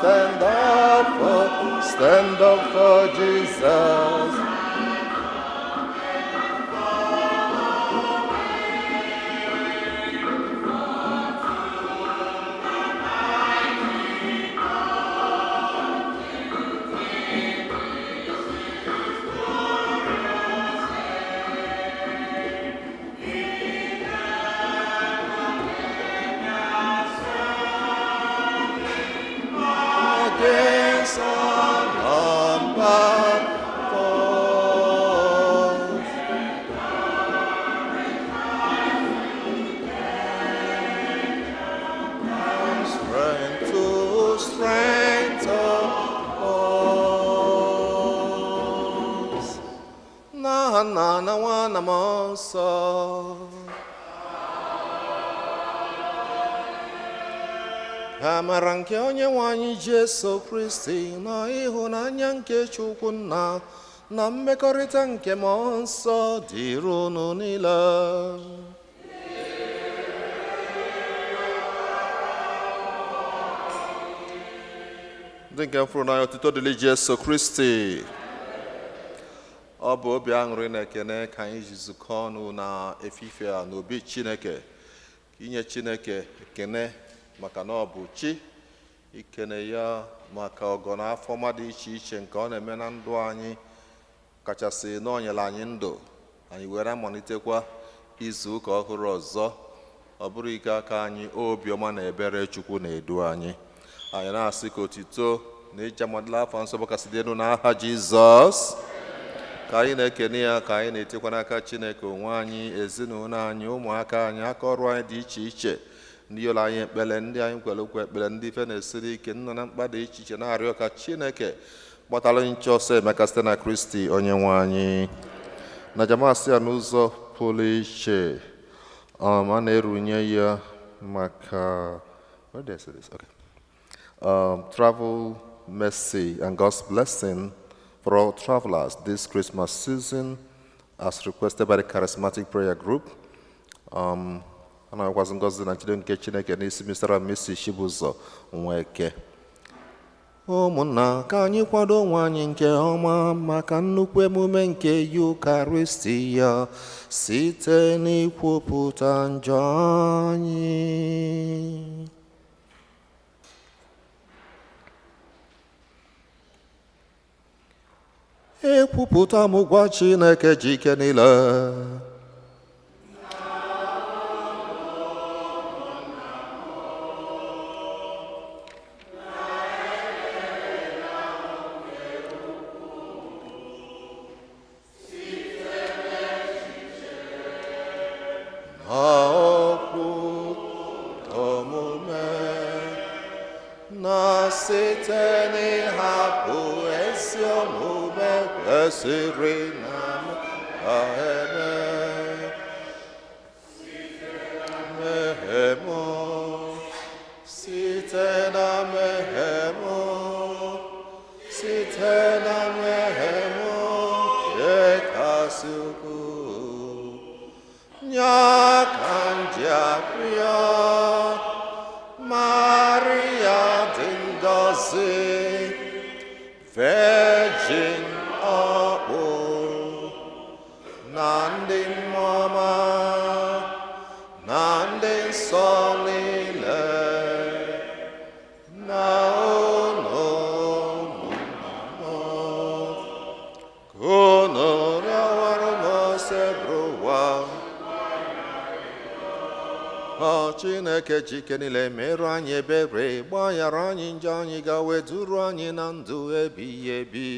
stand up for Jesus. Against all unbound foes. Strength to strength of us. Na na na wana monso. Amara nke Onyenwe anyị Jesu Kristi na ịhụnanya nke Chukwu Nna na mmekọrịta nke Mmụọ Nsọ dịrị unu niile. Ndị nke mfụrụ n'anya otuto dịrị Jesu Kristi. Ọ bụ obi aṅụrị na ekene ka anyị ji zukọ ọnụ na efife a n'obi Chineke, inye Chineke ekene maka na ọ bụ chi, ikene ya maka ọgọ na afọ mmadụ iche iche nke ọ na-eme na ndụ anyị, kachasị na o nyere anyị ndụ anyị were amalitekwa izu ụka ọhụrụ ọzọ. Ọ bụrụ ike aka anyị, obiọma na ebere Chukwu na-edu anyị. Anyị na-asị ka otito na ije amadịla afọ nsọ gbakasị dị elu n'aha Jizọs. Ka anyị na-ekene ya, ka anyị na-etekwa n'aka Chineke onwe anyị, ezinụlọ anyị, ụmụaka anyị, aka ọrụ anyị dị iche iche, ndị ụlọ anyị ekpere, ndị anyị kwere okwu ekpere, ndị ife na-esiri ike, nọ na mkpa dị iche iche, na-arịọ ka Chineke gbatara nche ọsọ emeka site na Kristi Onyenwe anyị. Na jamasị ya n'ụzọ pụrụ iche, a na-erunye ya maka travel mercy and God's blessing for all travelers this Christmas season, as requested by the Charismatic Prayer Group. Ana-akwazị ngọzi na nchedo nke Chineke n'isi Mr. and Mrs. Chibuzo Nweke. Ụmụnna, ka anyị kwado onwe anyị nke ọma maka nnukwu emume nke Yukarịstịa site n'ikwupụta njọ anyị. Ekwupụta m gwa Chineke ji ike niile. Virgin Chineke jike niile merụ anyị ebere, gbaghara anyị njọ anyị, gawe duru anyị na ndụ ebighị ebi.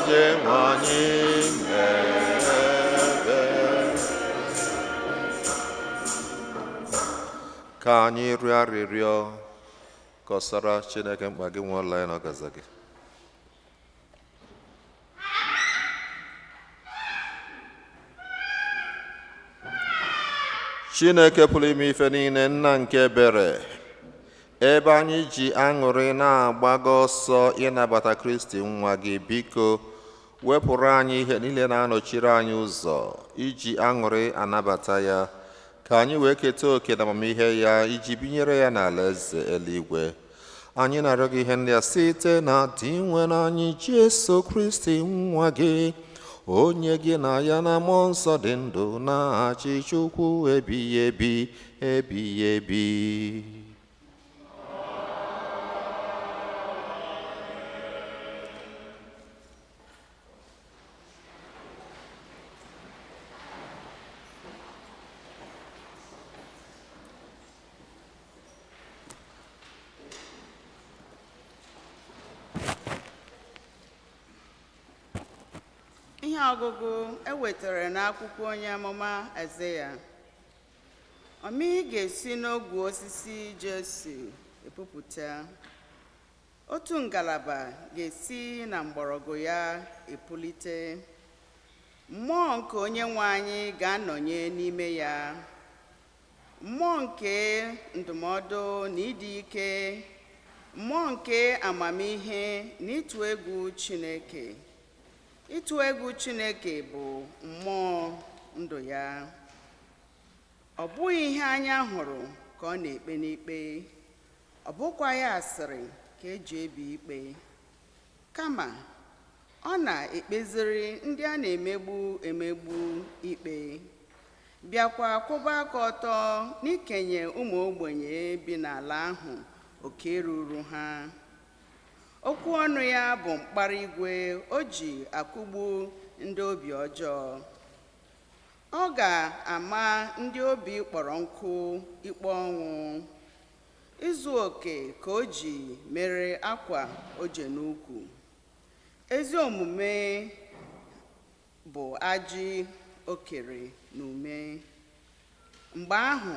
onye nwe anyị mere. Ka anyị rịọ arịrịọ kọsara Chineke mkpa gị nwe ụlọ ya na ọgaza gị. Chineke pụrụ ime ife niile, nna nke ebere, ebe anyị ji aṅụrị na-agbago ọsọ ịnabata Kristi nwa gị, biko wepụrụ anyị ihe niile na-anọchiri anyị ụzọ iji aṅụrị anabata ya, ka anyị wee keta oke na amamihe ya iji binyere ya n'ala eze eluigwe. Anyị na-arịọ gị ihe ndị a site na dị nwere anyị Jesu Kristi nwa gị, onye gị na ya na mmụọ nsọ dị ndụ na-achị Chukwu ebighị ebi ebighị ebi. Ihe ọgụgụ ewetara n'akwụkwọ onye amụma Aịzaya. Ọmị ga-esi n'ogwe osisi Jesi epupụta, otu ngalaba ga-esi na mgbọrọgwụ ya epulite. Mmụọ nke onye nwe anyị ga-anọnye n'ime ya, mmụọ nke ndụmọdụ na ịdị ike, mmụọ nke amamihe na ịtụ egwu Chineke. Ịtụ egwu Chineke bụ mmụọ ndụ ya. Ọ bụghị ihe anya hụrụ ka ọ na-ekpe n'ikpe, ọ bụkwa ya asịrị ka eji ebi ikpe, kama ọ na-ekpeziri ndị a na-emegbu emegbu ikpe, bịakwa kwụba aka ọtọ n'ikenye ụmụ ogbenye bi n'ala ahụ oke ruru ha. Okwu ọnụ ya bụ mkpara igwe o ji akụgbu ndị obi ọjọọ. Ọ ga-ama ndị obi kpọrọ nkụ ikpe ọnwụ. Izu oke ka o ji mere akwa oje n'ukwu. Ezi omume bụ ajị o kere n'ume. Mgbe ahụ,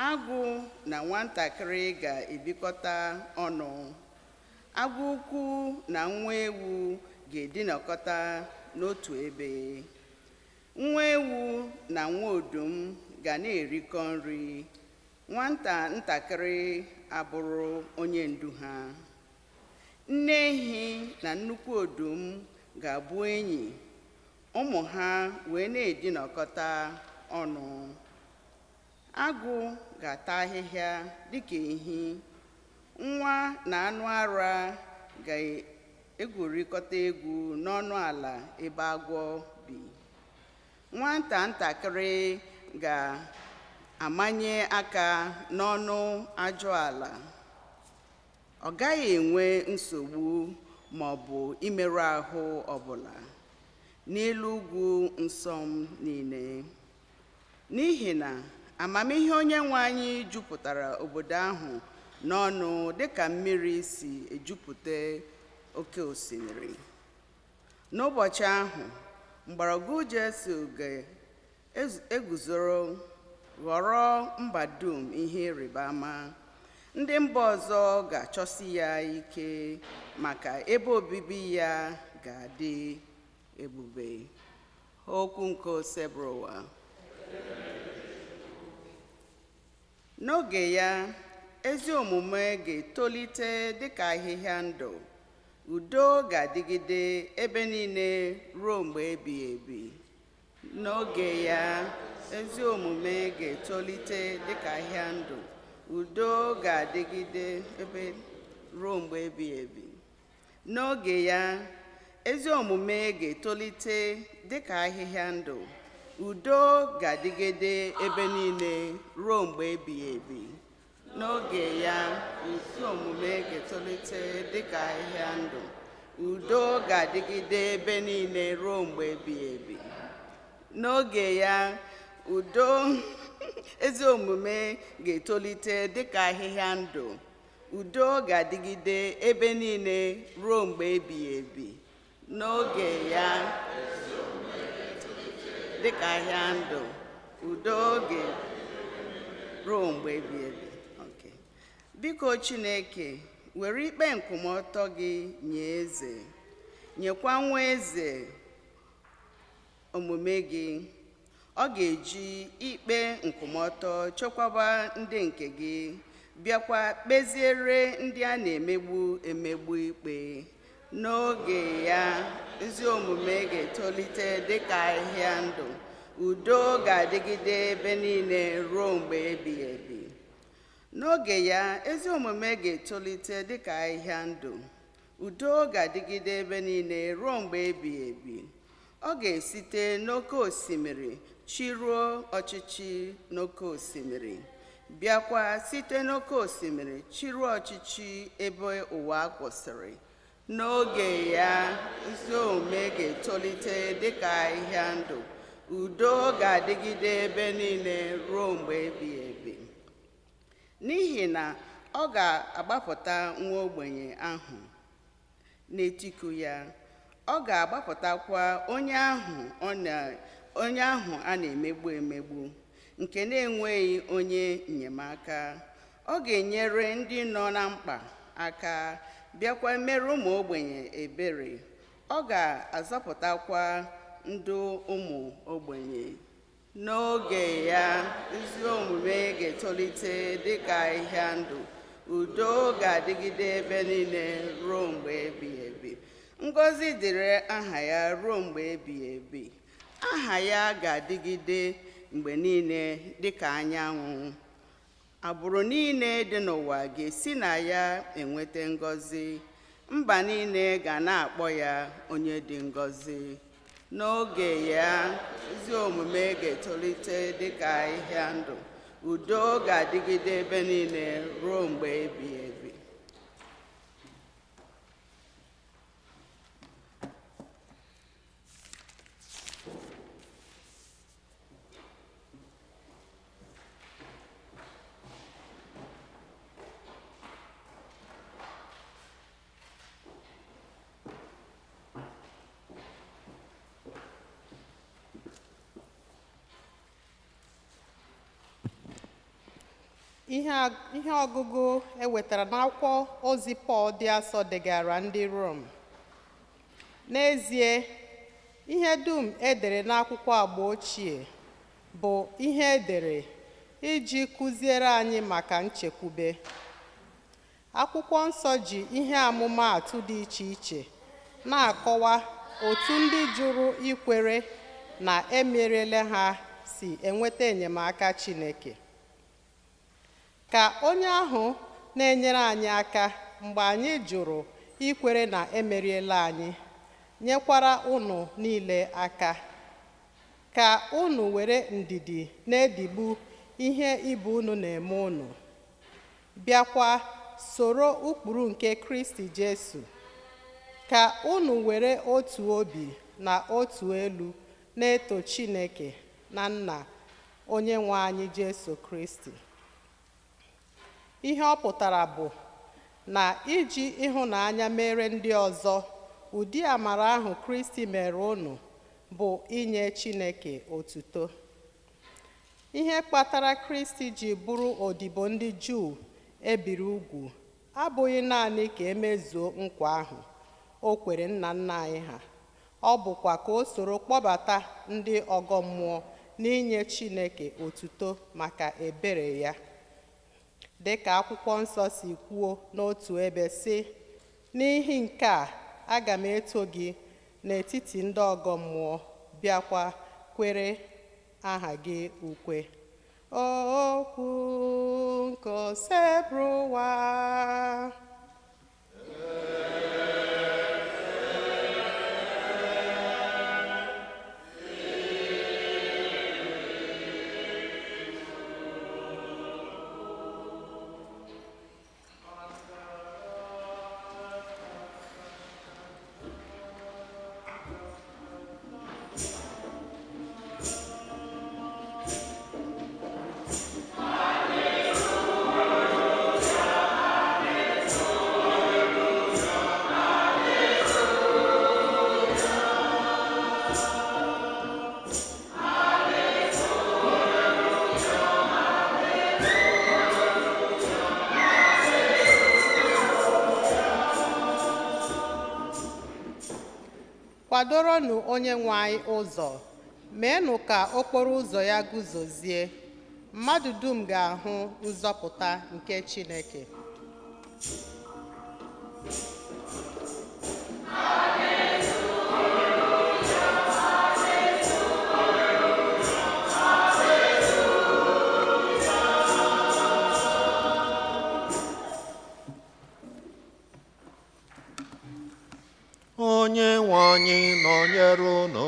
agụ na nwatakịrị ga-ebikọta ọnụ. Agụ ukwu na nwa ewu ga-edinakọta n'otu ebe. Nwa ewu na nwa odum ga na-erikọ nri. Nwata ntakịrị abụrụ onye ndu ha. Nne ehi na nnukwu odum ga-abụ enyi, ụmụ ha wee na-edinakọta ọnụ. Agụ ga-ata ahịhịa dịka ehi. Nwa na anụ ara ga-egwurịkọta egwu n'ọnụ ala ebe agwọ bi. Nwata ntakịrị ga-amanye aka n'ọnụ ajọ ala. Ọ gaghị enwe nsogbu ma ọ bụ imerụ ahụ ọbụla n'elu ugwu nsọ m niile. N'ihi na amamihe onye nwe anyị jupụtara obodo ahụ n'ọnụ dịka mmiri si ejupụta oke osimiri. N'ụbọchị ahụ, mgbọrọgwụ Jesu ga-eguzoro ghọrọ mba dum ihe ịrịba ama. Ndị mba ọzọ ga-achọsi ya ike maka ebe obibi ya ga-adị ebube. Okwu nke Osebrowa. N'oge ya, ezi omume ga-etolite dịka ahịhịa ndụ. Udo ga-adịgide ebe niile ruo mgbe ebighị ebi. N'oge ya, ezi omume ga-etolite dịka ahịhịa ndụ. Udo ga-adịgide ebe ruo mgbe ebighị ebi. N'oge ya, ezi omume ga-etolite dịka ahịhịa ndụ. Udo ga-adịgide ebe niile ruo mgbe ebighị ebi. N'oge ya, ezi omume ga-etolite dịka ahịhịa ndụ. Udo ga-adịgide ebe niile ruo mgbe ebighị ebi. N'oge ya, ezi omume ga-etolite dịka ahịhịa ndụ. Udo ga-adịgide ebe niile ruo mgbe ebighị ebi. n'oge ya dịka ahịa ndụ udo oge ruo mgbe ebighị ebi. Okay. Biko Chineke, were ikpe nkwụmọtọ gị nye eze, nyekwa nwa eze omume gị. Ọ ga-eji ikpe nkwụmọtọ chekwaba ndị nke gị, bịakwa kpeziere ndị a na-emegbu emegbu ikpe. N'oge ya, ezi omume ga-etolite dịka ahịhịa ndụ, udo ga-adịgide ebe niile ruo mgbe ebighị ebi. N'oge ya, ezi omume ga-etolite dịka ahịhịa ndụ, udo ga-adịgide ebe niile ruo mgbe ebighị ebi. Ọ ga-esite n'oké osimiri chiruo ọchịchị n'oké osimiri, bịakwa site n'oké osimiri chiruo ọchịchị ebe ụwa kwụsịrị. N'oge ya, ezi omume ga-etolite dịka ahịhịa ndụ, udo ga-adịgide ebe niile ruo mgbe ebighị ebi. N'ihi na ọ ga-agbapụta nwa ogbenye ahụ n'etiku ya, ọ ga-agbapụtakwa onye ahụ a na-emegbu emegbu, nke na-enweghị onye enyemaka. Ọ ga-enyere ndị nọ na mkpa aka, bịakwa mere ụmụ ogbenye ebere. Ọ ga-azọpụtakwa ndụ ụmụ ogbenye. N'oge ya, ezi omume ga-etolite dịka ahịhịa ndụ, udo ga-adịgide ebe niile ruo mgbe ebighị ebi. Ngọzi dịrị aha ya ruo mgbe ebighị ebi. Aha ya ga-adịgide mgbe niile dịka anyanwụ. Agbụrụ niile dị n'ụwa ga-esi na ya enweta ngọzi. Mba niile ga na-akpọ ya onye dị ngọzi. N'oge ya, ezi omume ga-etolite dịka ahịhịa ndụ, udo ga-adịgide ebe niile ruo mgbe ebighị ebi. Ihe ọgụgụ ewetara n'akwụkwọ ozi Pọl dị asọ degara ndị Rom. N'ezie, ihe dum edere n'akwụkwọ agba ochie bụ ihe edere iji kụziere anyị maka nchekwube. Akwụkwọ nsọ ji ihe amụmaatụ dị iche iche na-akọwa otu ndị jụrụ ikwere na emerela ha si enweta enyemaka Chineke. Ka onye ahụ na-enyere anyị aka mgbe anyị jụrụ ikwere na emeriela anyị, nyekwara unu niile aka. Ka unu were ndidi na-edigbu ihe ibe unu na-eme unu, bịakwa soro ụkpụrụ nke Kristi Jesu. Ka unu were otu obi na otu elu na-eto Chineke na Nna onye nwe anyị Jesu Kristi. Ihe ọ pụtara bụ na iji ịhụnanya mere ndị ọzọ ụdị amara ahụ Kristi mere unu bụ inye Chineke otuto. Ihe kpatara Kristi ji bụrụ odibo ndị Juu ebiri ugwu abụghị naanị ka emezuo nkwa ahụ o kwere nna nna anyị ha, ọ bụkwa ka o soro kpọbata ndị ọgọ mmụọ n'inye Chineke otuto maka ebere ya. Dịka akwụkwọ nsọ si kwuo n'otu ebe sị, n'ihi nke a, aga m eto gị n'etiti ndị ọgọ mmụọ, bịakwa kwere aha gị ukwe. Okwu nke osebụwa. kwadoronụ onye nwe anyị ụzọ, meenụ ka okporo ụzọ ya guzozie. Mmadụ dum ga-ahụ nzọpụta nke Chineke. Onye nwe anyị nọnyere unu.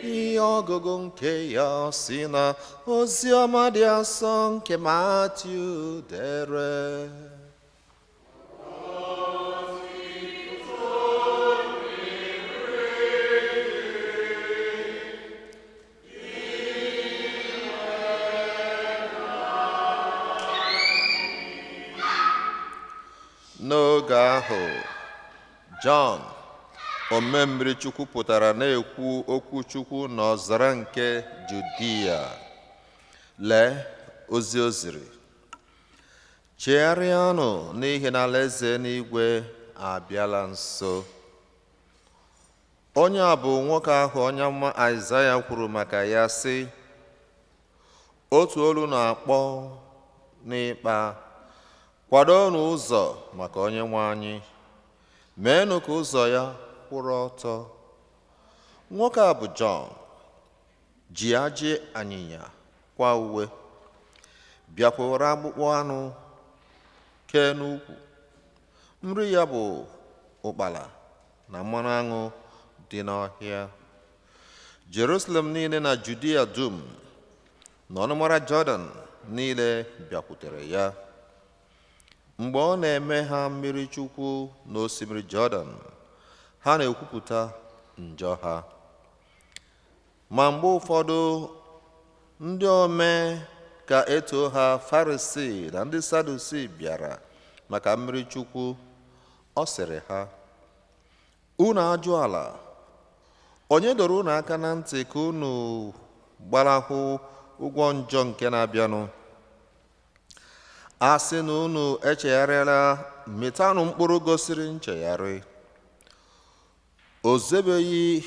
Ihe ọgụgụ nke ya si na Oziọma dị Asọ nke Matiu dere. N'oge ahụ, Jọn omemmiri Chukwu pụtara na-ekwu okwu Chukwu n'ọzara nke Judia. Lee ozi o ziri: chegharịanụ n'ihi na alaeze n'igwe abịala nso. Onye a bụ nwoke ahụ onye amụma Aịzaya kwuru maka ya sị, otu olu na-akpọ n'ịkpa, kwadoonụ ụzọ maka Onyenwe anyị, meenụ ka ụzọ ya kwụrụ ọtọ. Nwoke a bụ Jọn, ji ajị anyịnya kwa uwe, bịakwa were akpụkpọ anụ kee n'ukwu. Nri ya bụ ụkpala na mmanụ aṅụ dị n'ọhịa. Jerusalem niile na Judia dum na ọnụmara Jọdan niile bịakwutere ya. Mgbe ọ na-eme ha mmiri Chukwu n'osimiri Jọdan, ha na-ekwupụta njọ ha. Ma mgbe ụfọdụ ndị ome ka eto ha Farisii na ndị Sadusii bịara maka mmiri Chukwu, ọ sịrị ha, unu ajụ ala, onye dọrọ unu aka na ntị ka unu gbarahụ ụgwọ njọ nke na-abịanụ? A sị na unu echegharịala, mịtanụ mkpụrụ gosiri nchegharị. O zubeghị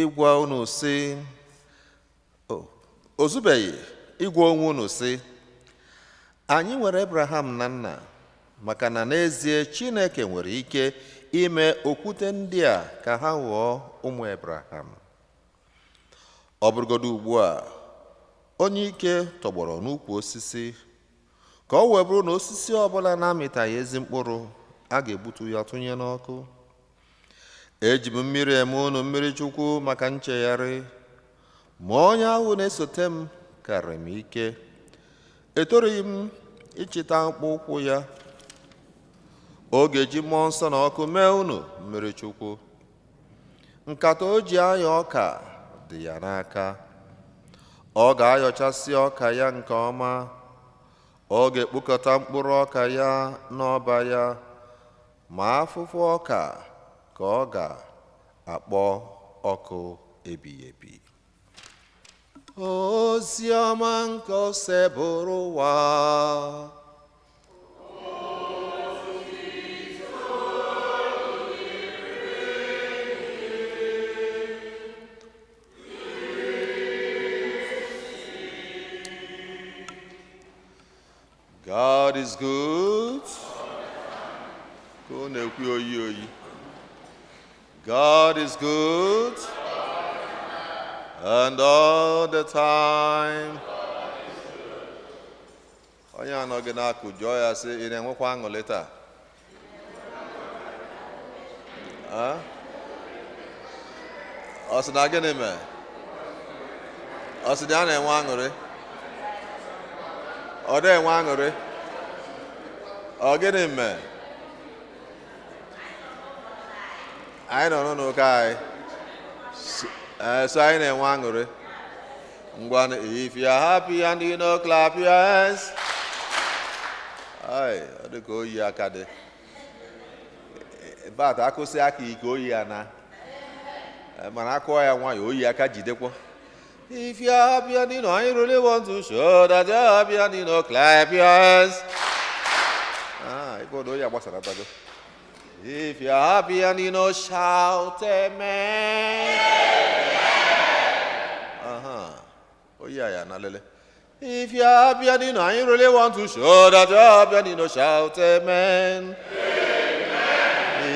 ịgwa onwe unu sị, anyị nwere Abraham na nna, maka na n'ezie Chineke nwere ike ime okwute ndị a ka ha ghọọ ụmụ Abraham. Ọ bụrụgodu ugbu a, onye ike tọgbọrọ n'ukwu osisi, ka ọ wee bụrụ na osisi ọbụla na-amịtaghị ezi mkpụrụ, a ga-egbutu ya tụnye n'ọkụ. Eji m mmiri eme unu mmiri Chukwu maka nchegharị, ma onye ahụ na-esote m karịrị m ike. Etorughị m ịchịta akpụ ụkwụ ya. Ọ ga-eji mmụọ nsọ na ọkụ mee unu mmiri Chukwu. Nkata o ji ayọ ọka dị ya n'aka. Ọ ga-ayọchasị ọka ya nke ọma. Ọ ga-ekpokọta mkpụrụ ọka ya n'ọba ya, ma afụfụ ọka ka ọ ga-akpọ ọkụ ebighị ebi. Ozi ọma nke ose bụrụ ụwa. God is good. God is good. And all the time. Onye anọghị n'akụ jụọ ya sị, ị na-enwekwa aṅụrị taa? Ọ sị na gịnị mee? Ọ sị na a na-enwe aṅụrị? Ọ dị enwe aṅụrị? Ọ gịnị mee? Anyị nọ n'ụka anyị, so anyị na-enwe aṅụrị. Ngwa, if you are happy and you know, clap your hands. Ọ dị ka oyi aka dị. Bat akụsị aka ike oyi ya na, mana akụọ ya nwayọ oyi aka jidekwa. If you're happy and you know, I really want to show that you're happy and you know, clap your hands. If you're happy and you know, shout amen. Oh yeah, Nalele. If you're happy and you know, I really want to show that you're happy and you know, shout amen.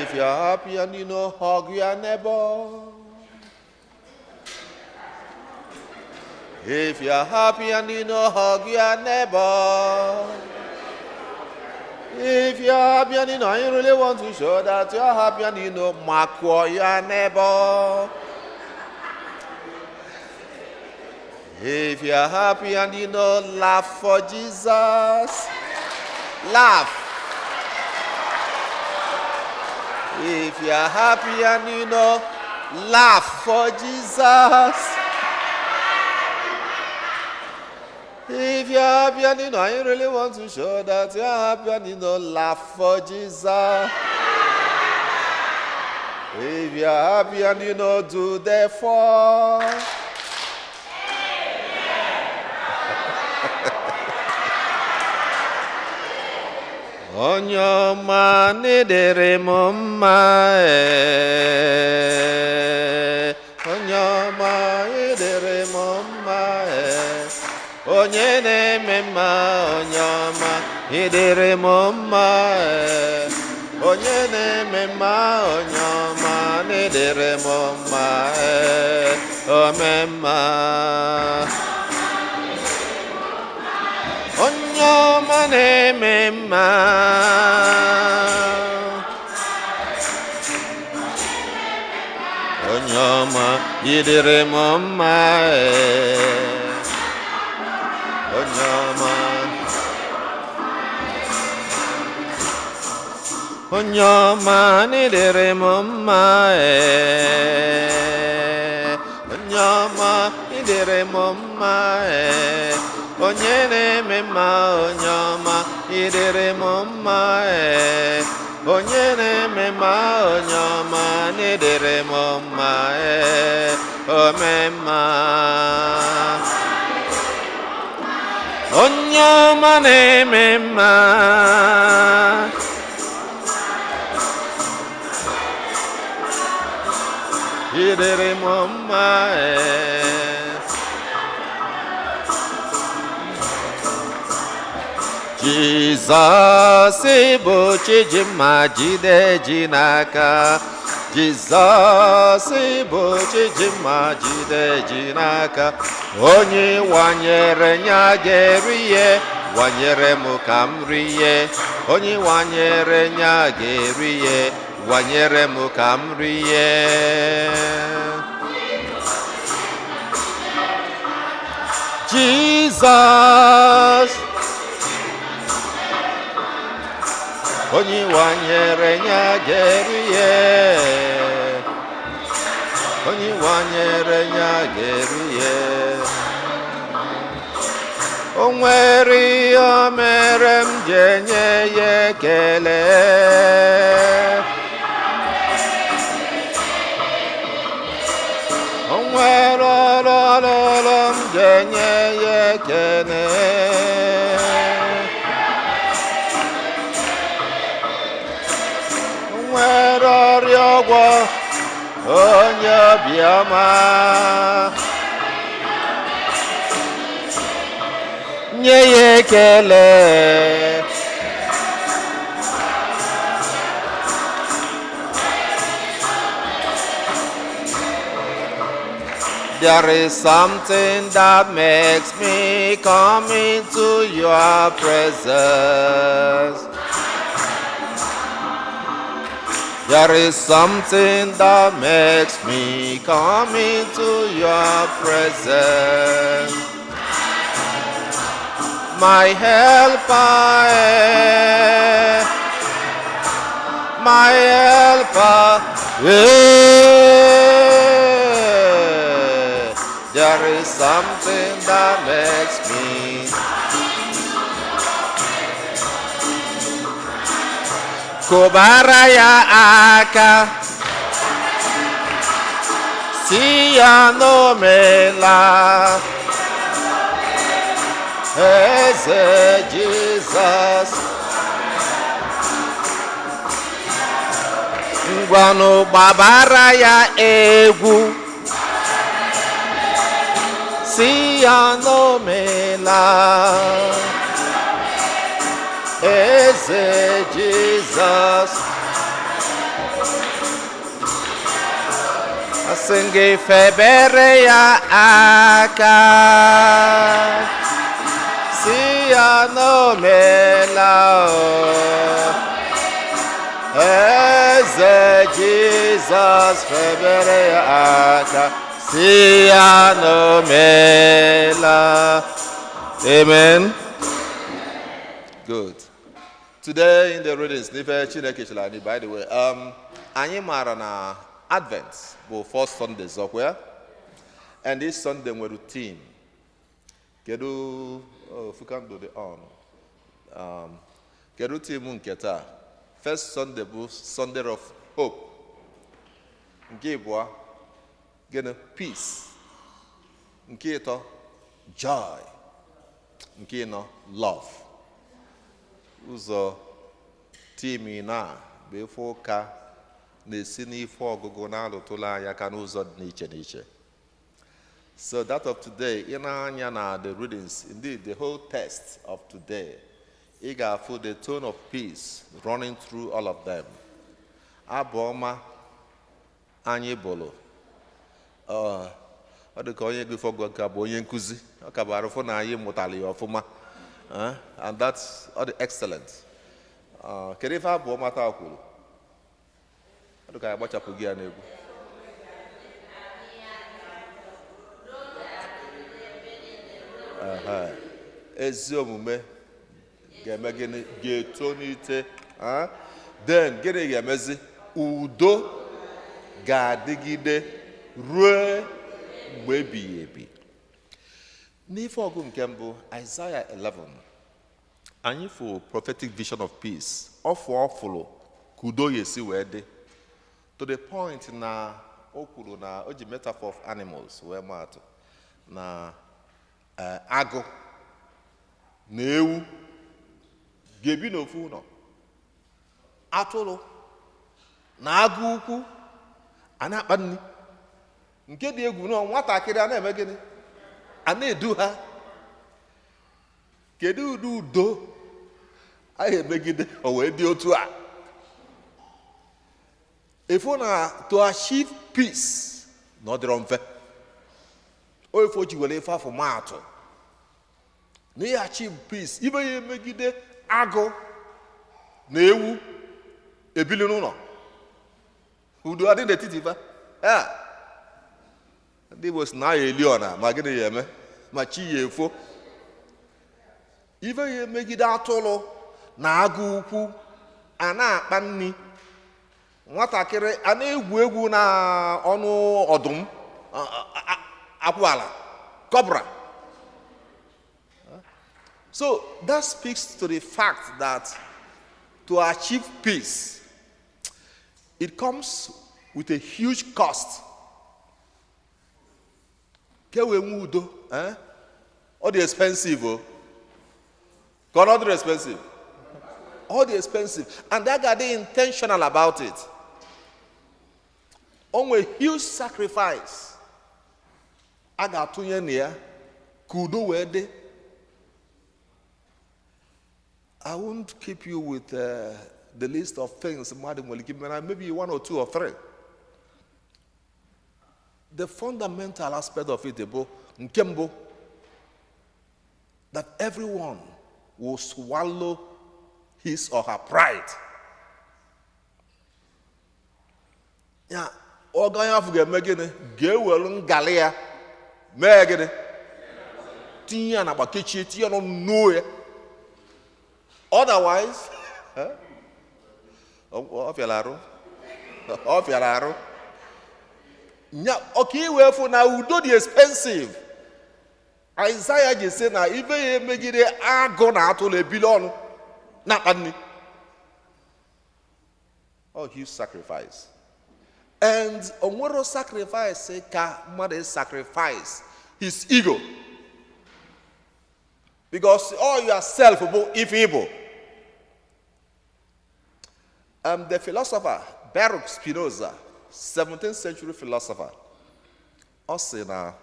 If you're happy and you know, hug your neighbor. If you're happy and you know, hug your neighbor. If you're happy and you know, you really want to show that you're happy and you know, mark your neighbor. If you're happy and you know, laugh for Jesus. Laugh. If you're happy and you know, laugh for Jesus. If you're happy and you know, you really want to show that you're happy and you know, laugh for Jesus. If you're happy and you know, do therefore. Onyo mani dere mumma onyo mani dere mumma onye na-eme mma onyoma idere mumma onye na-eme mma onyoma idere mumma omemma onyoma na-eme mma onyoma idere mumma Onyoma nidere mumma Onyoma nidere mumma Onye na-eme mma onyoma nidere mumma Onye na-eme mma onyoma nidere mumma omemma Onyoma na-eme mma idere mumma Jesus bụ Chijima jide ji n'aka Jesus bụ Chijima jide ji n'aka onye wanyere nya ga-eri ihe wanyere m ka m rie onye wanyere nya ga-eri ihe wanyere m ka m rie Jesus onye wanyere nya ga-eri ihe onye wanyere nya ga-eri ihe o nwere ihe o mere m ji enye ya ekele o nwere ọrụ m ji enye ya ekele o nwere ọrịa ọgwọ onye obiọma nye ya ekele there is something that makes me come into your presence. There is something that makes me come into your presence. My helper, my helper, there is something that makes me Kubara ya aka si ya n'omela Eze Jesus ngwanụ gbabara ya egwu si ya n'omela Eze Jesus asị gị febere ya aka si ya n'omela Eze Jesus febere ya aka si ya n'omela. Amen. Good. Today in the readings, by the way, anyị mara na Advent bụ first Sunday zọkwa, and this Sunday nwere theme. Kedu if you can do the on. Kedu theme nke taa? First Sunday bụ Sunday of Hope. Nke ịbụa gịnị? Peace. Nke ịtọ joy. Nke ịnọ love. Ụzọ theme na bụ ife ụka na-esi n'ife ọgụgụ na-alụtụla anya ka n'ụzọ dị n'iche n'iche. So that of today, in anya na the readings, indeed the whole text of today, ị ga-afụ the tone of peace running through all of them. Abụ ọma anyị bụrụ ọ dị ka onye gụfọ ka bụ onye nkụzi, ọ ka bụ arụfụ na anyị mụtara ya ọfụma, and that's all the excellent. Kedu ife abụ ọma taa kwuru? Ọ dị ka ya gbachapụ gị ya n'egwu. Ezi omume ga-eme gịnị? Ga-etonite. Then gịnị ga-emezi? Udo ga-adịgide ruo mgbe ebighị ebi. N'ife ọgụ nke mbụ, Isaiah 11, anyị fụ prophetic vision of peace. Ọfụlụ ka udo ga-esi wee dị, to the point na o kwuru na o ji metaphor of animals wee maatụ na agụ na ewu ga-ebi n'ofu ụlọ, atụrụ na agụ ukwu a na-akpa nri. Nke dị egwu na nwatakịrị a na-eme gịnị? A na-edu ha. Kedu ụdị udo a ga-emegide o wee dị otu a? Ifo na to achieve peace na ọ dịrọ mfe. O ifo ji were ife afọ maatụ na ihe achieve peace ibe ya emegide agụ na ewu ebili n'ụlọ. Udo adị n'etiti ife ndị Igbo si na ya eli ọna ma gịnị ya eme ma chi ya efo. Ife ya emegide atụrụ na agụ ukwu a na-akpa nri, nwatakịrị a na-egwu egwu na ọnụ ọdụm akwụala cobra. So that speaks to the fact that to achieve peace, it comes with a huge cost. Kewe udo, all the expensive, all the expensive, all the expensive, and they got intentional about it. On a huge sacrifice, I got 2 years here, kudo wede. I won't keep you with the list of things, Madam will give me maybe 1 or 2 or 3. The fundamental aspect of it, Nkembo, that everyone will swallow his or her pride. Yeah, oganya fuge megene gewelu ngalia megene tinya na bakechi tinya no know. Otherwise, ofialaro. Nya okay we for na udo the expensive. Isaiah just say na even ye megide ago na atole bilon na pani. Oh, huge sacrifice. And onwero sacrifice ka mother sacrifice his ego. Because all yourself if evil. The philosopher Baruch Spinoza, 17th century philosopher, also now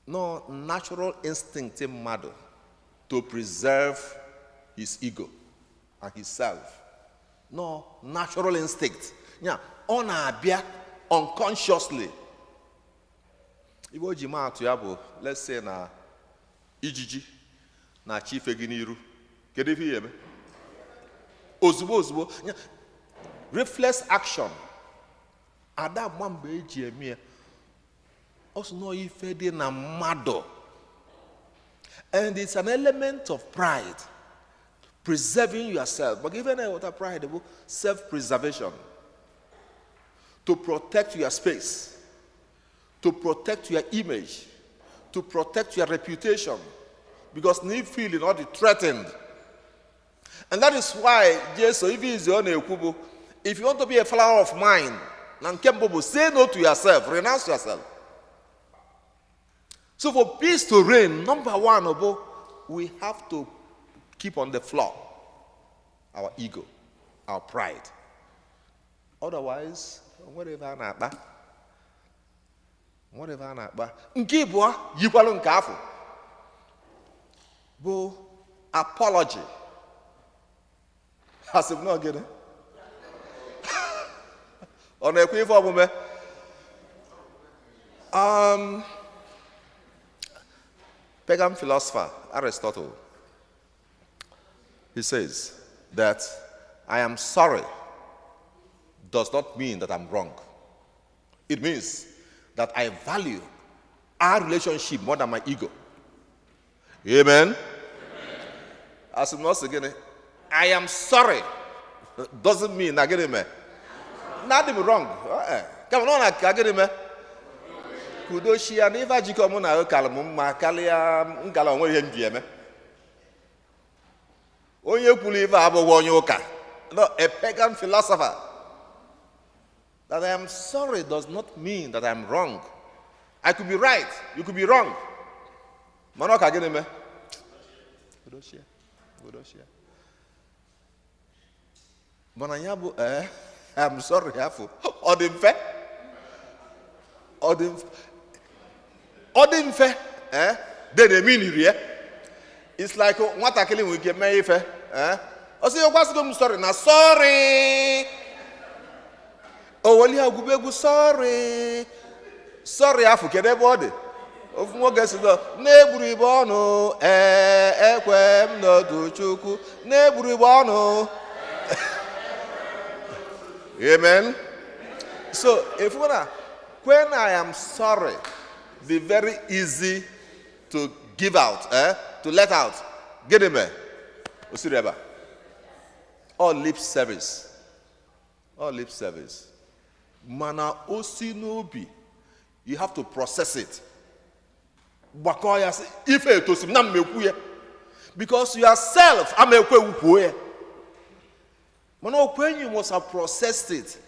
no natural instinct in mmadụ to preserve his ego and his self. No natural instinct. Yeah, ọ na-abịa unconsciously. Ibe o ji maa atụ ya bụ, let's say na ijiji na chife gị n'iru. Kedu ife ihe eme? Ozugbo. Yeah. Reflex action. Ada mgba mgbe eji eme ya. Also no ife dị na mmadụ. And it's an element of pride. Preserving yourself. But even what a pride, self-preservation. To protect your space. To protect your image. To protect your reputation. Because you feel not threatened. And that is why, Jesus, if he is your name, if you want to be a flower of mine, say no to yourself, renounce yourself. So for peace to reign, number one, we have to keep on the floor our ego, our pride. Otherwise, whatever na-akpa nke ịbụọ yikwalụ nke afọ bụ apology. Asị m na gịnị ọ na-ekwe ife omume. Pagan philosopher Aristotle, he says that I am sorry does not mean that I'm wrong. It means that I value our relationship more than my ego. Amen? As I'm not saying, I am sorry doesn't mean I get him. Nothing wrong. Come on, I get him. Kudoshi and if I come on, I'll call him Makalia Ngala William Dieme. Oh, you believe I have a Wanyoka. No, a pagan philosopher. That I am sorry does not mean that I am wrong. I could be right, you could be wrong. Manoka get him. Kudoshi. Mananyabu, I'm sorry, Hafu. Odinfe. Then mean here. It's like what I can we get me if I say, what's going sorry now? Sorry. Oh, well, you have sorry. Sorry, I forget everybody. Of more guess the neighbory bono, equem no to chuku, neighbory bono. Amen. So, if when I am sorry, be very easy to give out, to let out. Get him there. All lip service. All lip service. Mana osinobi. You have to process it. Because yourself, when you must have processed it.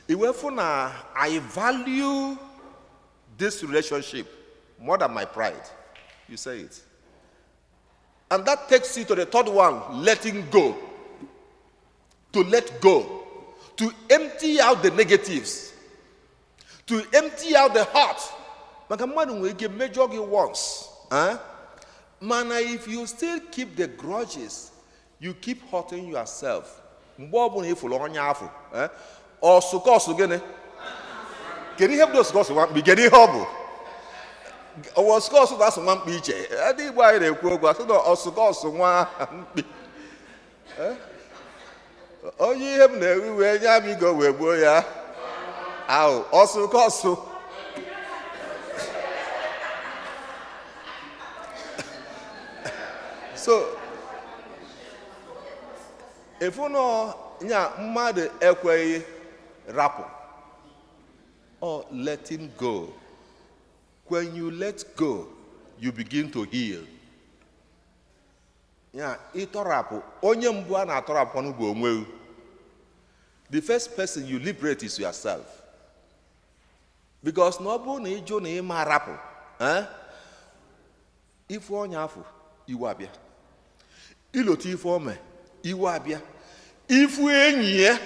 I value this relationship more than my pride. You say it. And that takes you to the third one, letting go. To let go. To empty out the negatives. To empty out the heart. Man, we give major once. Man, if you still keep the grudges, you keep hurting yourself. Or sukos again. Can you help those scores want be getting horrible? Or scores that's one beach. I did why they go or sukos one. Oh, you have never where you go where boy. Ow, also cost. So, if you know, mother ekwe rapper or letting go. When you let go, you begin to heal. the first person you liberate is yourself. Because no na ijo na ima rapu, ife onye afọ iwu abịa, iloti ife ome iwu abịa, ifu enyi ya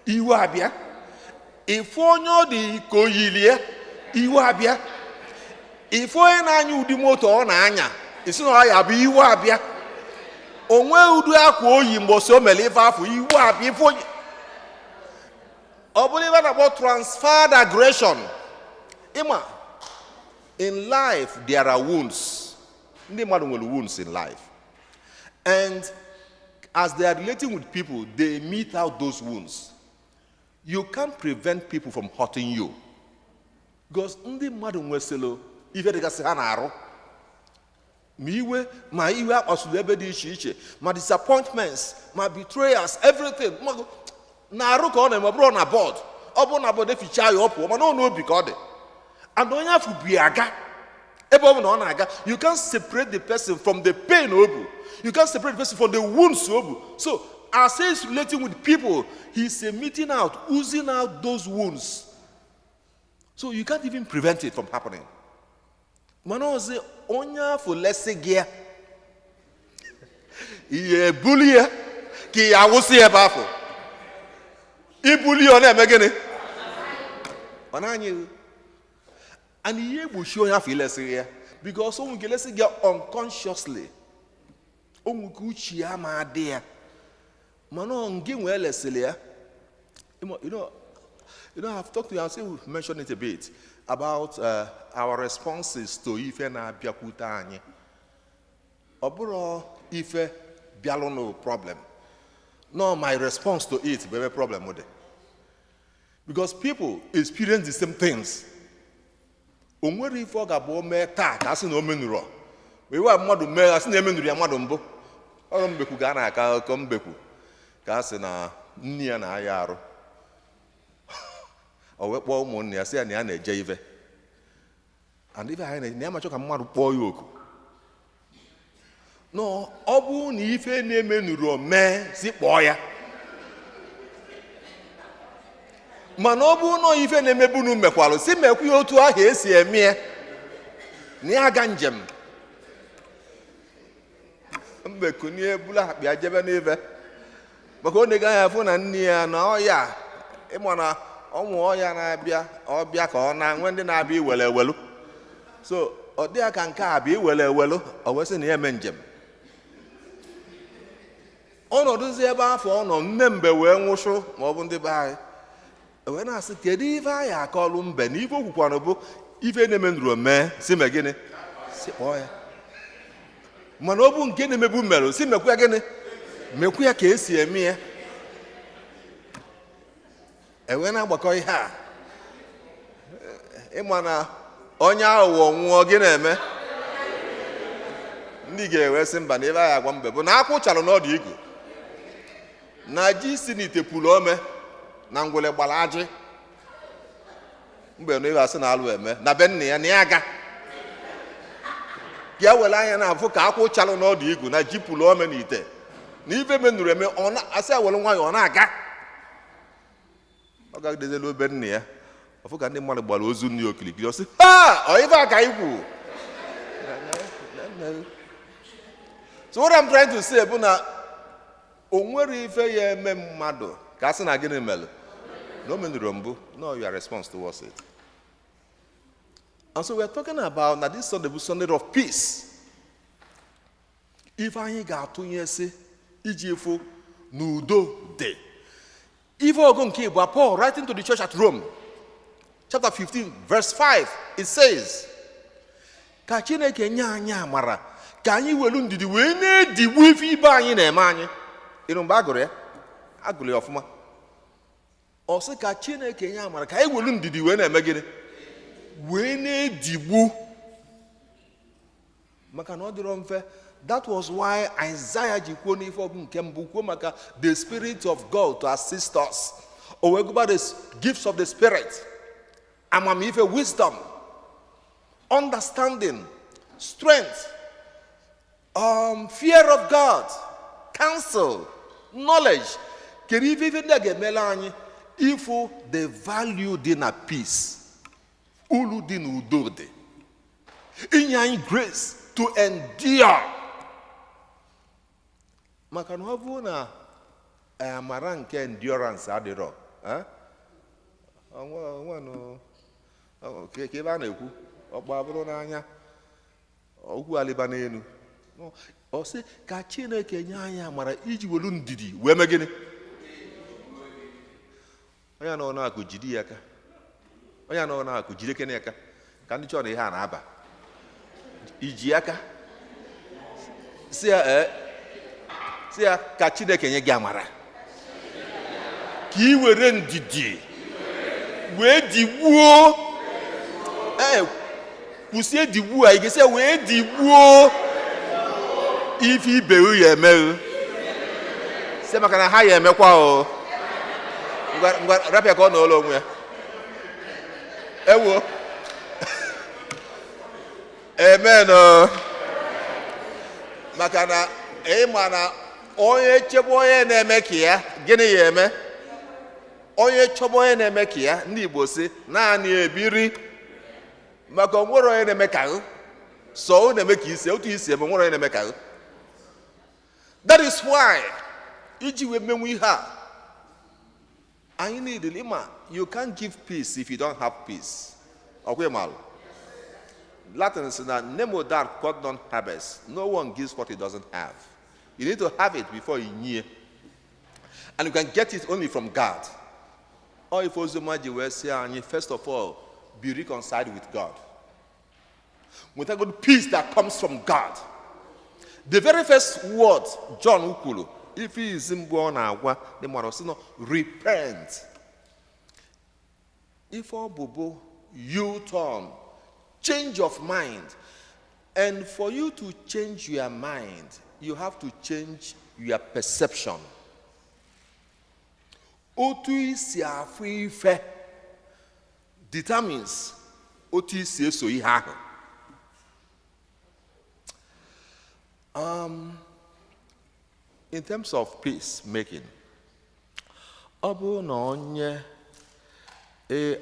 iwu abịa, ife onye ọ dị ka oyilie iwu abịa, ife onye na-anya ụdị moto ọ na-anya isi na ọ ya bụ iwu abịa, onwe ụdị akwa oyi mgbosi o mere ife afọ iwu abịa, ife onye ọ bụrụ ife na-akpọ transferred aggression. Ima, in life there are wounds. Ndị mmadụ nwere wounds in life, and as they are relating with people, they meet out those wounds. You can't prevent people from hurting you, because ndị mmadụ nwesịrị ife dịgasị ha na-arụ, ma iwe akpasuru ebe dị iche iche, ma disappointments, ma betrayals, everything na-arụ ka ọ na-eme. Ọ bụrụ na bọọdụ, ọ bụrụ na bọọdụ eficha ya ọ pụọ, mana ọ n'obi ka ọ dị. And onye afọ bi aga ebe ọ bụ na ọ na-aga, you can't separate the person from the pain obu. You can't separate the person from the wounds obu. So as he's relating with people, he's meeting out, oozing out those wounds. So you can't even prevent it from happening. Mana ozi onye afọ lesi gị ihe buli ya ka ya awụsị ebe afọ ibuli ọ na-eme gịnị ọ na-anyị. And ihe egbochi onye afọ ilesi ya, because onwe nke lesi gị unconsciously, onwe nke uche ya ma adị ya, mana ngị nwee lesili ya. You know, I've talked to you, I'll say we've mentioned it a bit about our responses to ife na-abịakwute anyị. Ọ bụrụ ife bịalụ no problem. No, my response to it bụ ebe problem with it. Because people experience the same things. O nwere ife ọ ga-abụ mee taa ka asị na o menụrụ. Wewa mmadụ mee asị na emenụrụ ya mmadụ mbụ. Ọrụ mbekwu ga na-aka akọ mbekwu ka asị na nne ya na-aya arụ. O wee kpọọ ụmụnne ya sị ya na ya na-eje ife. And ife anyị na ya machọ ka mmadụ kpọọ ya oku. No, ọ bụ na ife na-emenụrụ mee si kpọọ ya. Mana ọ bụ na ife na-emebu nu mekwalụ si mekwu ya otu ahụ esi eme ya na ya aga njem. Mbeku ni ebula akpịa jebe n'ife maka ọ na-ega ya afụ na nne ya na ọya ịma na ọmụ ọya na-abịa ọbịa ka ọ na-nwe ndị na-abịa iwele ewelu. So ọ dị ya ka nke a bụ iwele ewelu, ọ wee sị na ya eme njem. Ọnọdụzi ebe afọ ọ nọ nne mbe wee nwụchụ ma ọ bụ ndị be anyị wee na-asị kedu ife anyị akọlụ mbe na ife okwukwanụ bụ ife na-emenụrụ mee si me gịnị si kpọọ ya. Mana ọ bụ nke na-emebu mmerụ si mekwu ya gịnị mekwu ya ka esi eme ya. Ewe na-agbakọ ihe a ịma na onye aghụghọ nwụọ gị na-eme, ndị ga-ewe sị mba na ebe anyị agwa mbe bụ na akwụ chalụ n'ọdụ igu na ji si n'ite pụlụ ome na ngwele gbara ajị mgbe na ebe asị na alụ eme na be nne ya na ya aga ya were anya na-afụ ka akwụ chalụ n'ọdụ igu na ji pụlụ ome na ite na ife menụrụ eme ọ na-asị awere nwayọ ọ na-aga. Ọ ga-edezelu obe nne ya ọfụ ka ndị mmadụ gbara ozu nne okirikiri ọsị ọ ife aka ikwu. So what I'm trying to say bụ na o nwere ife ya eme mmadụ ka asị na gịnị melụ na o menụrụ mbụ. No, your response towards it. And so we're talking about na this Sunday bụ Sunday of peace. Ife anyị ga-atụnyesi iji efu n'udo dị. Ife ogo nke Igbo, Paul writing to the church at Rome, chapter 15, verse 5, it says, ka Chineke nye anyị amara ka anyị welu ndidi wee na-edigbu ife ibe anyị na-eme anyị. Ịnụ mgbe agụrụ ya agụrụ ya ọfụma. Ọ sị ka Chineke nye amara ka anyị welu ndidi wee na-eme gịnị wee na-edigbu, maka na ọ dịrọ mfe. That was why Isaiah ji kwuo n'ife ọgụ nke mbụ kwuo maka the Spirit of God to assist us. O wee gụba the gifts of the Spirit, amamife, wisdom, understanding, strength, fear of God, counsel, knowledge. kedu ife ndị a ga-emela anyị ịfụ the value dị na peace, ulu dị na udo dị, inye anyị grace to endure. Maka na ọ bụrụ na amara nke endurance adịrọ, ka ebe a na-ekwu ọgba bụrụ n'anya okwu alịba n'elu, ọ sị ka Chineke nye anyị amara iji welu ndidi wee mee gịnị? Onye nọ na-akụ jide ya aka, onye nọ na-akụ jide kene ya aka, ka ndị chọrọ na ihe a na-aba iji aka si ya ka Chineke nye gị amara ka ị were ndidi wee digbuo kwụsie digbuo a ị ga-esi wee digbuo ife ibe ya emeghe si maka na ha ya emekwa o ngwa rapịa ka ọ na ụlọ onwe ya ewo amen. Maka na ịma na onye chebe onye na-eme ka ya, gịnị ya eme? Onye chọba onye na-eme ka ya, ndị Igbo si naanị ebiri, maka onwere onye na-eme ka gị, so na-eme ka isi otu isi eme, onwere onye na-eme ka gị. That is why iji wee menwe ihe a anyị need ịma, you can't give peace if you don't have peace. Ọkwa ịmalụ Latin says that nemo that God don't harvest. No one gives what he doesn't have. You need to have it before you need. And you can get it only from God. Or if also will say, first of all, be reconciled with God. With a good peace that comes from God. The very first word, John Ukulu, if he is in born agwa, the mother says, repent. If all bubo, you turn. Change of mind. And for you to change your mind, you have to change your perception. Otu isi afụ ife determines otu isi eso ihe ahụ. In terms of peace making, ọ bụrụ na onye ị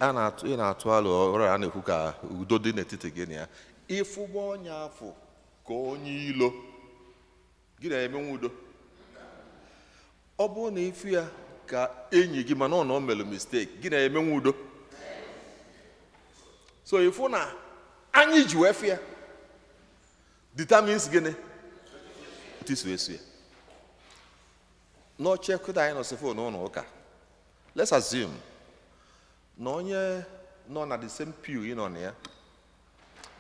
na-atụ alụ ọrụ a na-ekwu ka udo dị n'etiti gị na ya, ịfụgba onye afọ ka onye ilo gị na-emenwe udo. Ọ bụrụ na ịfụ ya ka enyi gị mana ọ na o mere mistake, gị na-emenwe udo. So ịfụ na anyị ji wee fụ ya determines gịnị otu isi esu ya. N'ochekwuta anyị nọsifo n'ụlọ ụka, let's assume na onye nọ na the same pew ị nọ na ya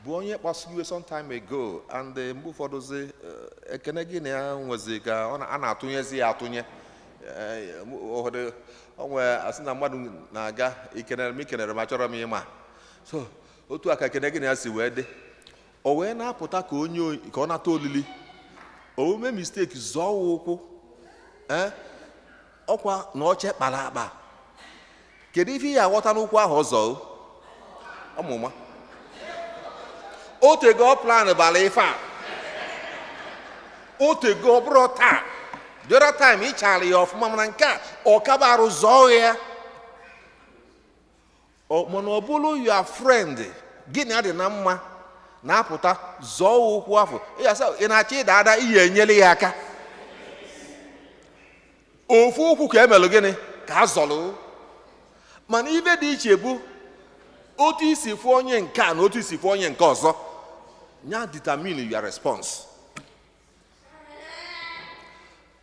bụ onye kpasugo iwe some time ago, and mgbe ụfọdụzi ekene gị na ya nwezi ka a na-atụnyezi ya atụnye. Onwe asị na mmadụ na-aga ikenere m achọrọ m ịma, so otu aka ekene gị na ya si wee dị, o wee na-apụta ka ọ nata olili, o mee mistake zọọ ụkwụ ọkwa na oche kpara akpa. Kedu ife ya aghọta n'ụkwụ ahụ ọzọ? Ọmụma otego plan bala ife a, otego bụrụ taa, the other time ị chara ya ọfụma, mana nke a ọkaba arụ zọọ ya. Mana ọ bụrụ your friend gị na adị na mma na-apụta zọọ ụkwụ afọ, ị na-achọ ịda ada, ihe enyere ya aka. Ofu ụkwụ ka emelụ gịnị ka a zọlụ. Mana ibe dị iche bụ otu isi fụ onye nke a na otu isi fụ onye nke ọzọ, nya determine your response.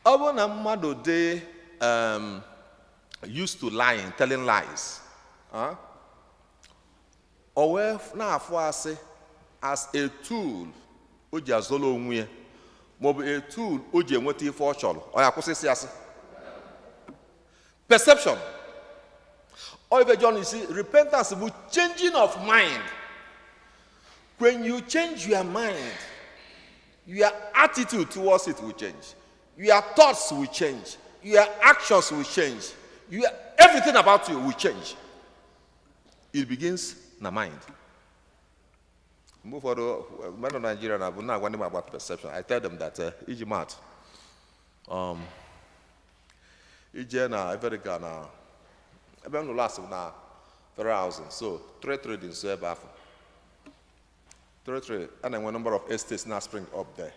Ọ bụrụ na mmadụ dị used to lying, telling lies, o wee na-afụ asị as a tool o ji azọrọ onwe ya, maọbụ a tool o ji enweta ife ọ chọrọ, ọ ya kwụsịsị asị. Perception. Or if John, you see, repentance is changing of mind. When you change your mind, your attitude towards it will change. Your thoughts will change. Your actions will change. Everything about you will change. It begins in the mind. Move for the men of Nigeria now, but now when about perception, I tell them that Igbo Mass, ije na everika na ebe m nọ last na 3,000 so 3 dị nso ebe afọ 3 a na-enwe number of estates na spring up there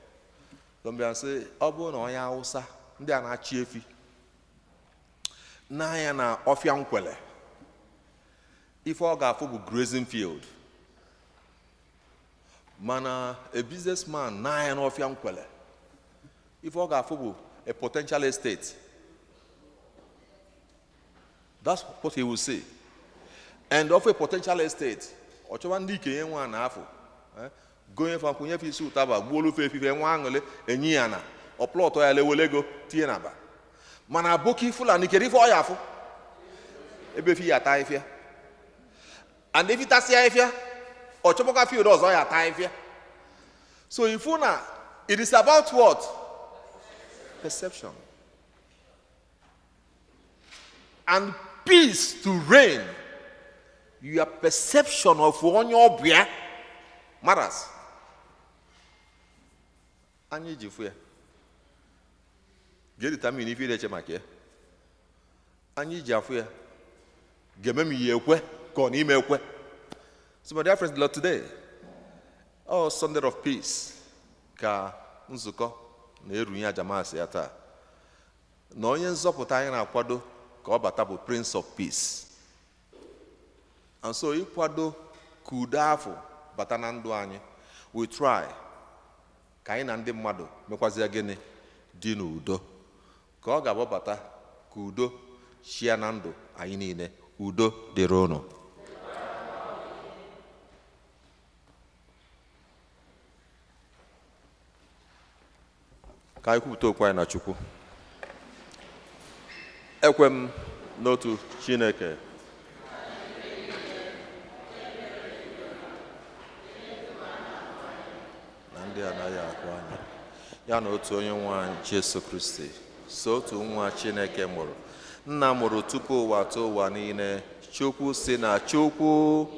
so mbịa nsị ọ bụrụ na onye Hausa ndị a na-achị efi n'anya na ọfịa nkwele ife ọ ga-afụ bụ grazing field mana a businessman n'anya na ọfịa nkwele ife ọ ga-afụ bụ a potential estate. That's what he will say. And of a potential estate ọ chọwa ndị ikenye nwa na afọ gonye fa kwụnye fe isi ụtaba gbuolu fe efife nwa aṅụle enyi ya na ọplọtọ ya lewelego tinye na ba mana aboki Fulani kere ife ọ ya afụ ebe fi ya ata ifia and if itasịa ifia ọ chọbọka field ọzọ ya ata ifia. So ifu na it is about what? Perception. And peace to reign, your perception of onye ọbịa matters. Anyị ji fụ ya ga-determine ife ireche maka ya. Anyị ji afụ ya ga-eme m ihe ekwe ka ọ n'ime ekwe. So my dear friends, Lord, today, Sunday of peace ka nzukọ na-erunye aja maasị ya taa na onye nzọpụta anyị na-akwado ka ọ bata bụ Prince of Peace. And so ịkwado ka udo afọ bata na ndụ anyị, we try ka anyị na ndị mmadụ mekwazịa gịnị dị n'udo ka ọ ga-agbabata ka udo chia na ndụ anyị niile. Udo dịrị unu. Ka anyị kwupụta okwu anyị na Chukwu. Ekwe m n'otu Chineke na ndị anaghị ahụ anya ya na otu onye nwe anyị Jesu Kristi so otu nwa Chineke mụrụ nna mụrụ tupu ụwa tụọ ụwa niile. Chukwu si na Chukwu,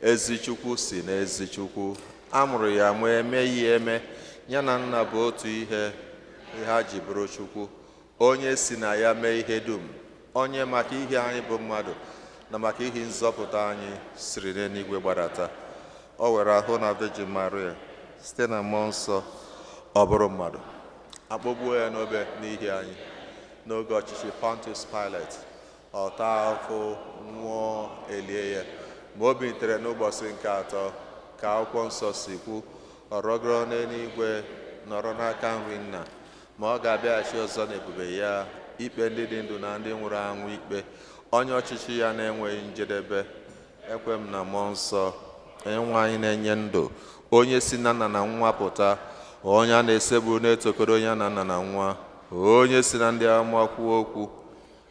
ezi Chukwu si na ezi Chukwu. A mụrụ ya ma emeghị eme, ya na nna bụ otu ihe ha ji bụrụ Chukwu. Onye si na ya mee ihe dum, onye maka ihe anyị bụ mmadụ na maka ihe nzọpụta anyị siri n'eluigwe gbadata. O were ahụ na Virgin Maria site na mmụọ nsọ ọ bụrụ mmadụ, akpọgbuo ya n'obe n'ihi anyị n'oge ọchịchị Pontius Pilate, ọ taa afọ, nwụọ, elie ya. Ma o bilitere n'ụbọchị nke atọ ka akwụkwọ nsọ si kwu, ọ rọgoro n'eluigwe nọrọ n'aka nri nna, ma ọ ga-abịaghachi ọzọ n'ebube ya ikpe ndị dị ndụ na ndị nwụrụ anwụ ikpe. Onye ọchịchị ya na-enweghị njedebe. Ekwe m na mmụọ nsọ, onye nwe anyị na-enye ndụ, onye si na nna na nwa pụta, onye a na-eseburu na-etokọrọ onye na nna na nwa, onye si na ndị amụma kwuo okwu.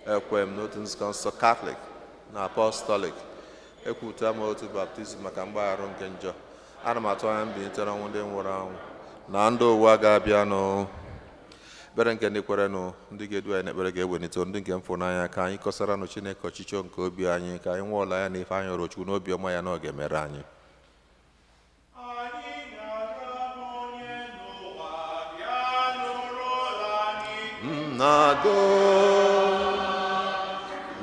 Ekwe m n'otu nzukọ nsọ Katọlik na Apọstọlik. Ekwupụta m otu baptizim maka mgbaghara nke njọ. Ana m atụ anya mbilite n'ọnwụ ndị nwụrụ anwụ na ndụ ụwa ga-abịanụ. Ekpere nke ndị kwerenụ, ndị ga-edu anyị n'ekpere ga-ewelite ndị nke mfụ n'anya ka anyị kọsara nụ Chineke ọchịchọ nke obi anyị, ka anyị nwee ọla ya na ife anyị ọrụ Chukwu n'obi ọma ya na ọ ga-emere anyị. Nnado,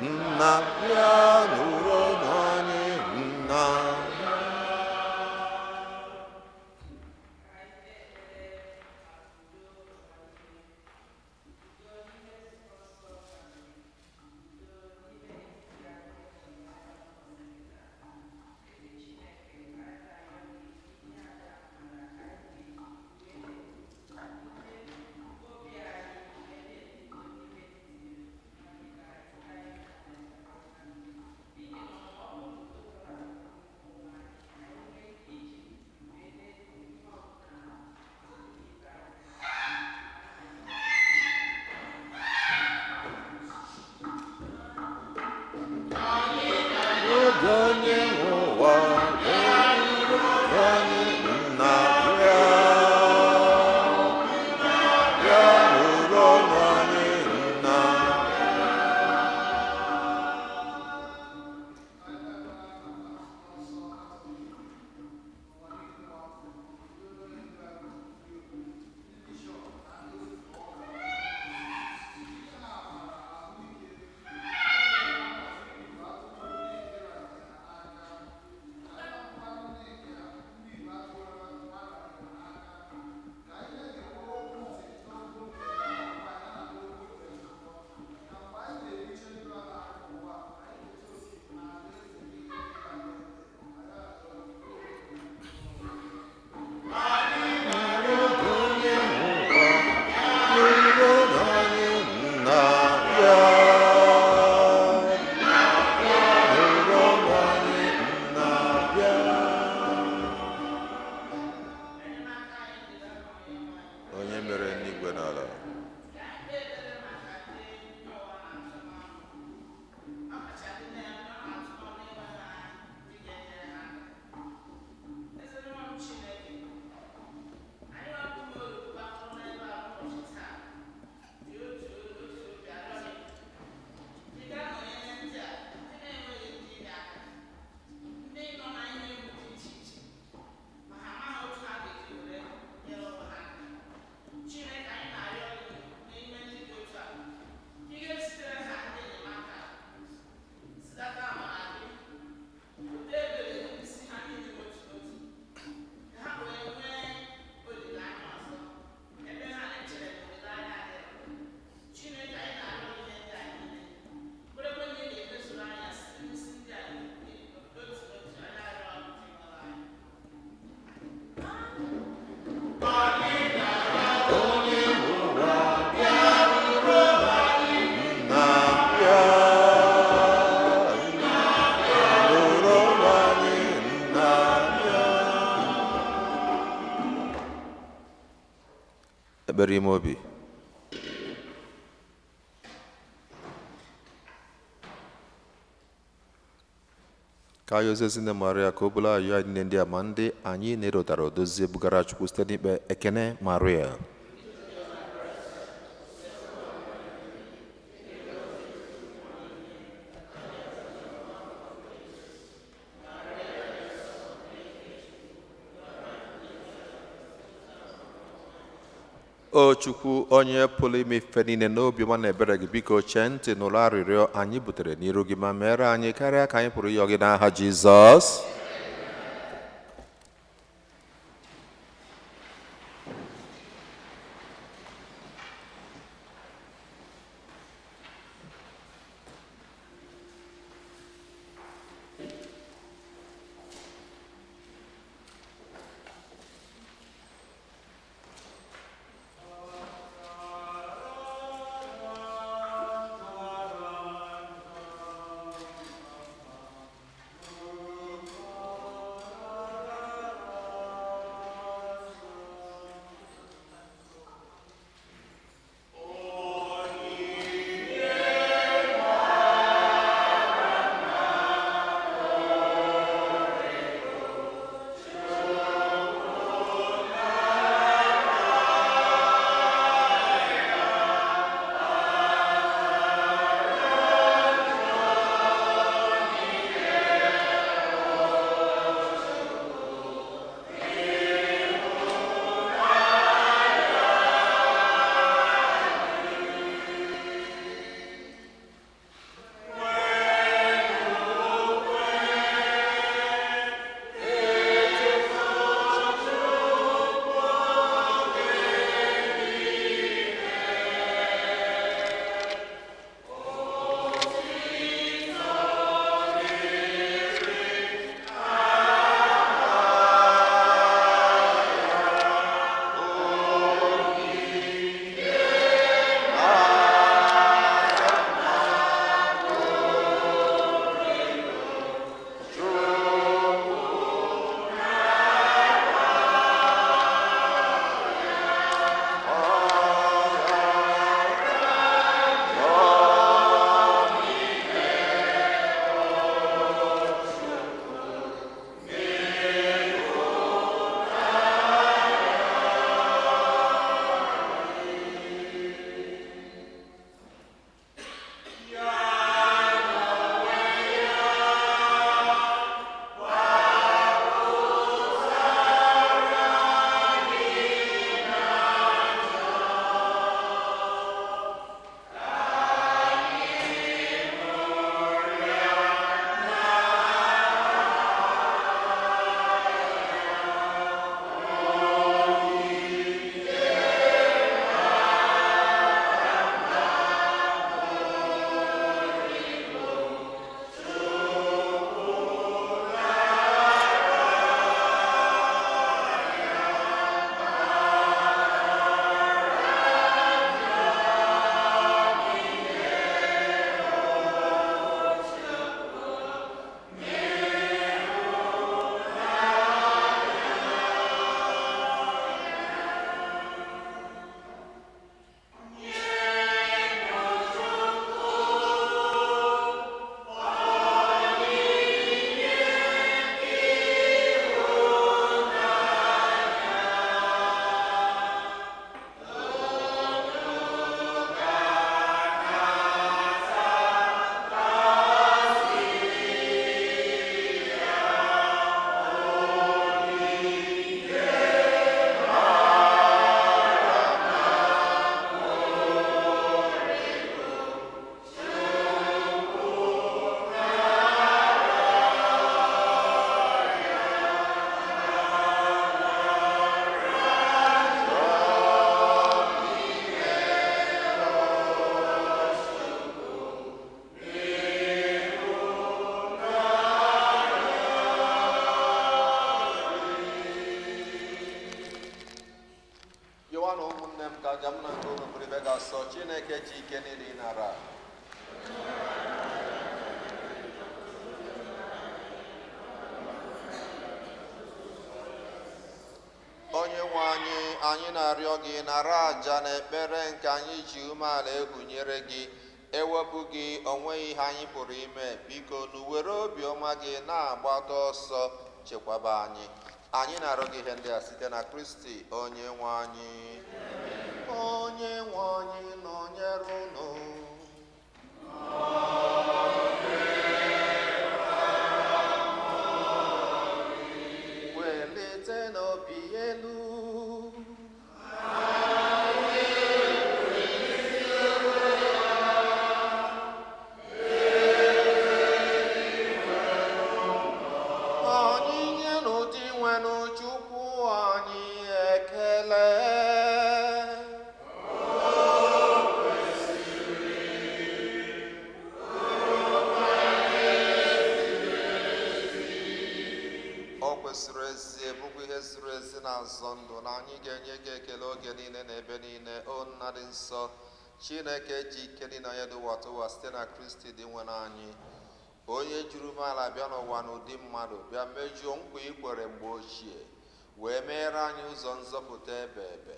nna ya nụrụ anyị, nna. ekpere ime obi. Ka anyị ozizi nne Maria ka o bụla ayọ anyị niile ndị a ma ndị anyị na-erotara odozie bugara Chukwu site n'ikpe ekene Maria. O Chukwu onye pụrụ ime ife niile n'obiọma na ebere gị, biko chee ntị n'ụlọ arịrịọ anyị butere n'iru gị ma meere anyị karịa ka anyị pụrụ ịyọ gị n'aha Jizọs. Chineke ji ike niile ịnara. Onye nwe anyị anyị na-arịọ gị nara aja na ekpere nke anyị ji umeala egwunyere gị. Ewepụ gị onweghị ihe anyị pụrụ ime, biko n'uwere obiọma gị na-agbata ọsọ chekwaba anyị. Anyị na-arịọ gị ihe ndị a site na Kristi onye nwe anyị. Onye nwe anyị nọnyere unu. Welite n'obi elu. Azọ ndụ na anyị ga-enye gị ekele oge niile na ebe niile. O nna dị nsọ, Chineke ji ike dị na ya dị ụwa tụwa site na Kristi dị nwe anyị, onye juru umeala bịa n'ụwa n'ụdị mmadụ, bịa mejuo nkwa ikwere mgbe ochie, wee meere anyị ụzọ nzọpụta ebe ebe.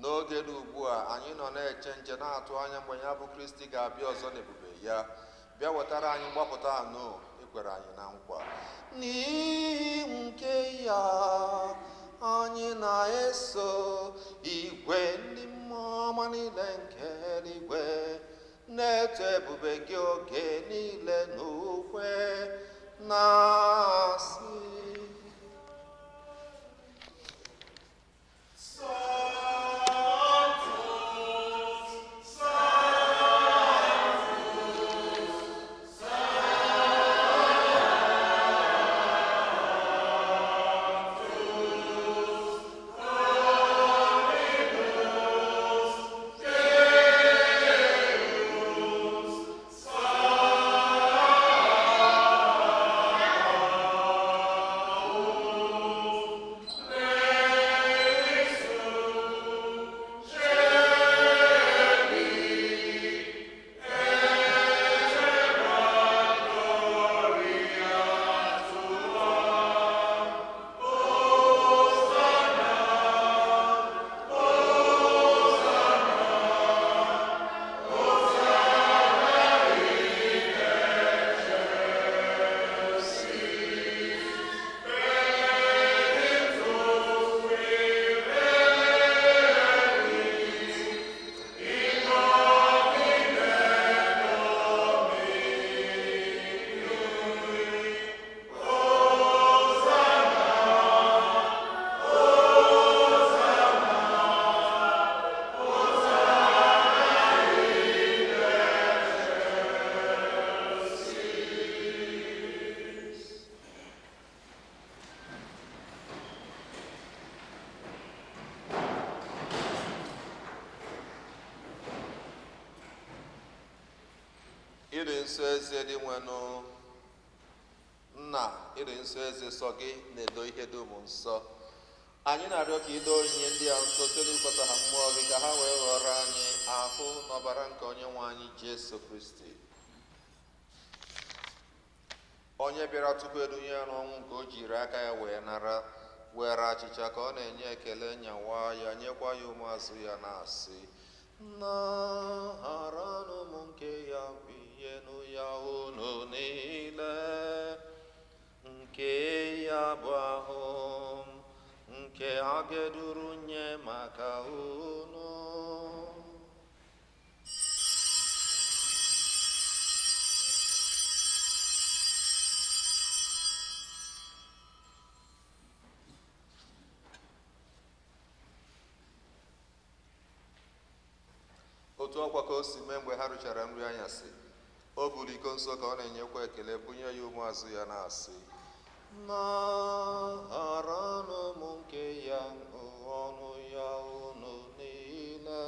N'oge dị ugbu a, anyị nọ na-eche nche na-atụ anya mgbe ya bụ Kristi ga-abịa ọzọ n'ebube ya, bịa wetara anyị mgbapụta anụ ikwere anyị na nkwa. N'ihi nke ya, anyị na-eso igwe ndị mmụọ ọma niile nke eluigwe na-eto ebube gị oge niile n'ukwe na-asị ịdị nsọ eze dị nwenụ. Nna, ịdị nsọ eze sọ gị na-edo ihe dum nsọ. Anyị na-arịọ ka ido onyinye ndị a nsọ site n'ịkwata ha mmụọ gị, ka ha wee ghọrọ anyị ahụ na ọbara nke onye nwe anyị Jesu Kristi, onye bịara tupu edunye ya n'ọnwụ, nke o jiri aka ya wee nara, were achịcha ka ọ na-enye ekele, nyawa ya, nyekwa ya ụmụazụ ya, na-asị, naranụ m nke ya binyenu ya unu niile, nke ya bụ ahụ nke a ga-eduru nye maka unu. Otu ọkwa ka o si mee mgbe ha rụchara nri anyasị, o buru iko nsọ ka ọ na-enyekwa ekele, bunye ya ụmụazụ ya, na-asị, naranụ m nke ya ọnụ ya unu niile,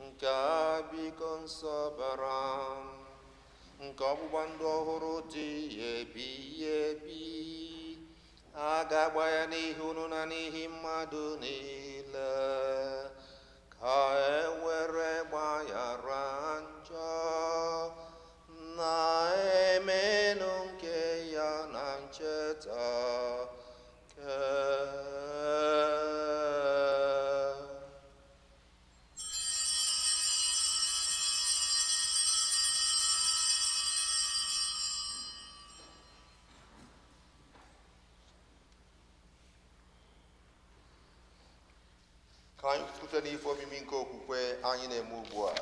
nke a biko nsọ bara nke ọgbụgba ndụ ọhụrụ dị ebighị ebi, a ga-agba ya n'ihi unu na n'ihi mmadụ niile, ka e were gbaghara njọ na-emenụ nke ya. na ncheta Ka anyị kwupụta n'ife omimi nke okwukwe anyị na-eme ugbu a.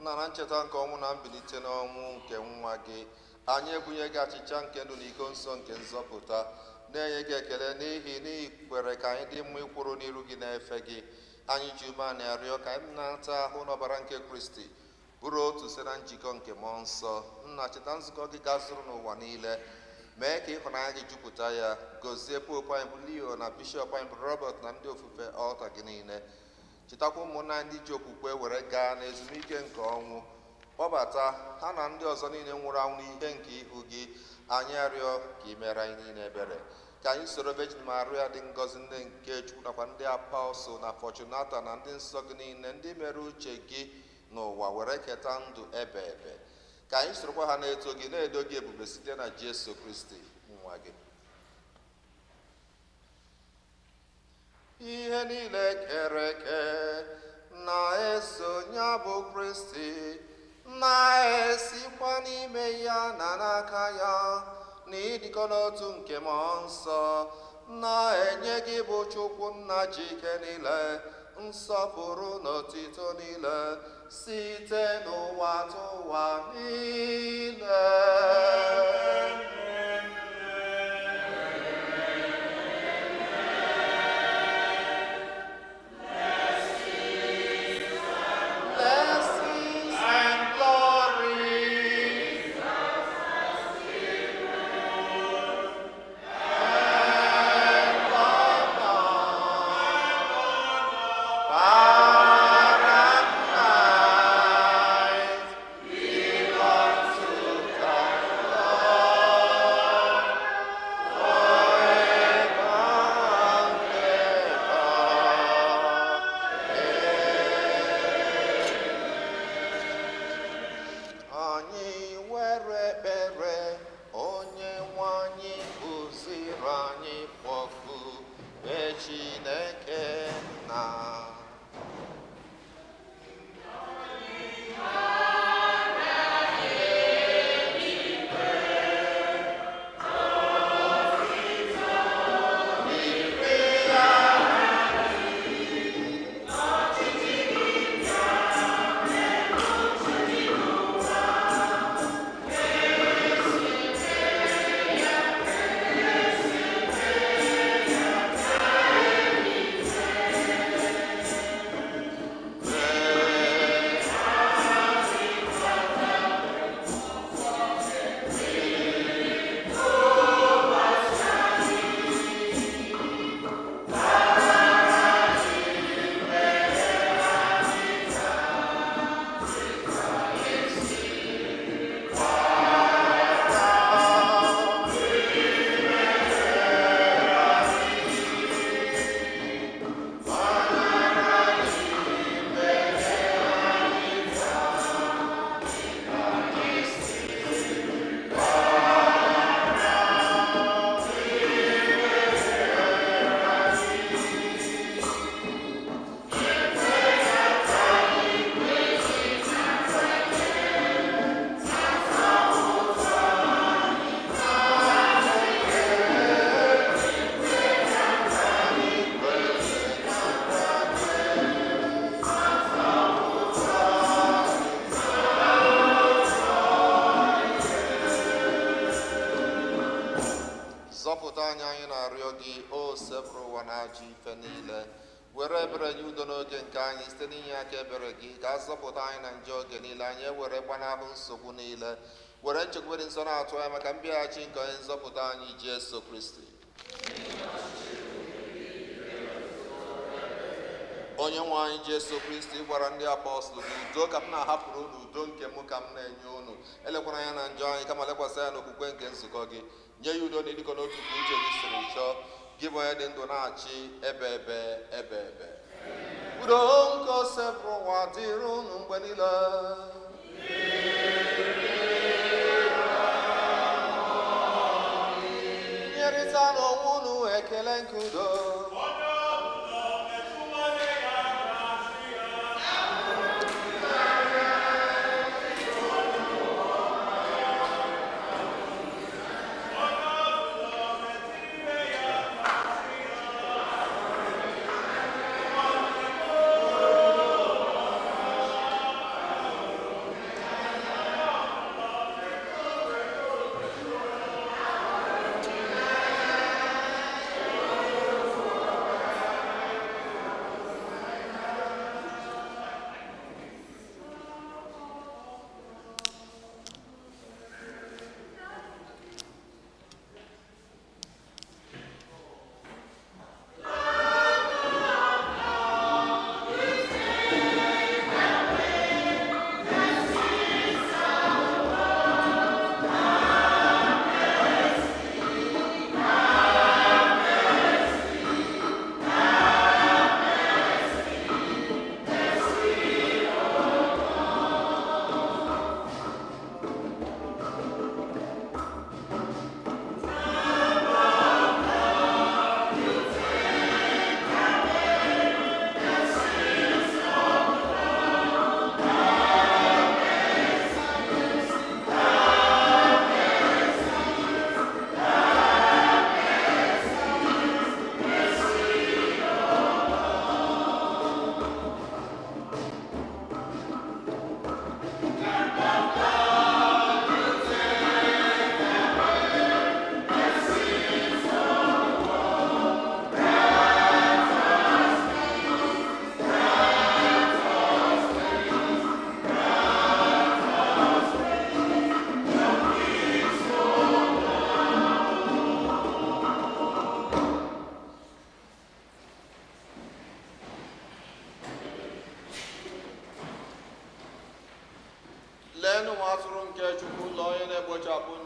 Nna, na ncheta nke ọnwụ na mbilite n'ọnwụ nke nwa gị, anyị ebunye gị achịcha nke ndụ na iko nsọ nke nzọpụta, na-enye gị ekele n'ihi n'ikwere ka anyị dị mma ịkwụrụ n'iru gị na-efe gị. Anyị ji umeanị arịọ ka anyị na-ata ahụ n'ọbara nke Kristi bụrụ otu site na njikọ nke mmụọ nsọ. Nna, cheta nzukọ gị gazuru n'ụwa niile, mee ka ịhụnanya gị jupụta ya. Gọzie popu anyị bụ Leo na bishọp anyị bụ Robert na ndị ofufe ọlta gị niile. Chetakwa ụmụnna ndị ji okwukwe were gaa n'ezumike nke ọnwụ. Kpọbata ha na ndị ọzọ niile nwụrụ anwụ n'ihe nke ihu gị. Anyị arịọ ka ị mere anyị niile ebere. Ka anyị soro Virgin Maria dị ngọzi nne nke Chukwu nakwa ndị apọstụl na Fortunata na ndị nsọ gị niile ndị mere uche gị n'ụwa were keta ndụ ebe ebe. Ka anyị sorokwa ha na-eto gị na-edo gị ebube site na Jesu Kristi nwa gị. Ihe niile kere eke na-eso ya bụ Kristi, na-esikwa n'ime ya na n'aka ya, na ịdịkọ n'otu nke mmụọ nsọ, na-enye gị bụ Chukwu nna ji ike niile, nsọpụrụ na otito niile, site n'ụwa tụwa niile. were ebere nye udo n'oge nke anyị site n'inye aka ebere gị ka a zọpụta anyị na njọ oge niile, anyị ewere gbanahụ nsogbu niile, were nchekwube dị nsọ na-atụ anyị maka mbịaghachi nke onye nzọpụta anyị Jesu Kristi. Onye nwe anyị Jesu Kristi gwara ndị apọstụl gị, udo ka m na-ahapụrụ unu, udo nke mụ ka m na-enye unu, elekwara anya na njọ anyị kama lekwasị ya n'okwukwe nke nzukọ gị. Nye ya udo na ịdịkọ n'otu ka uche gị siri chọọ, gị bụ onye dị ndụ na-achị ebe ebe ebe ebe. Udo nke osebụrụ ụwa dịrị unu mgbe niile. Nyerịta n'onwe unu ekele nke udo.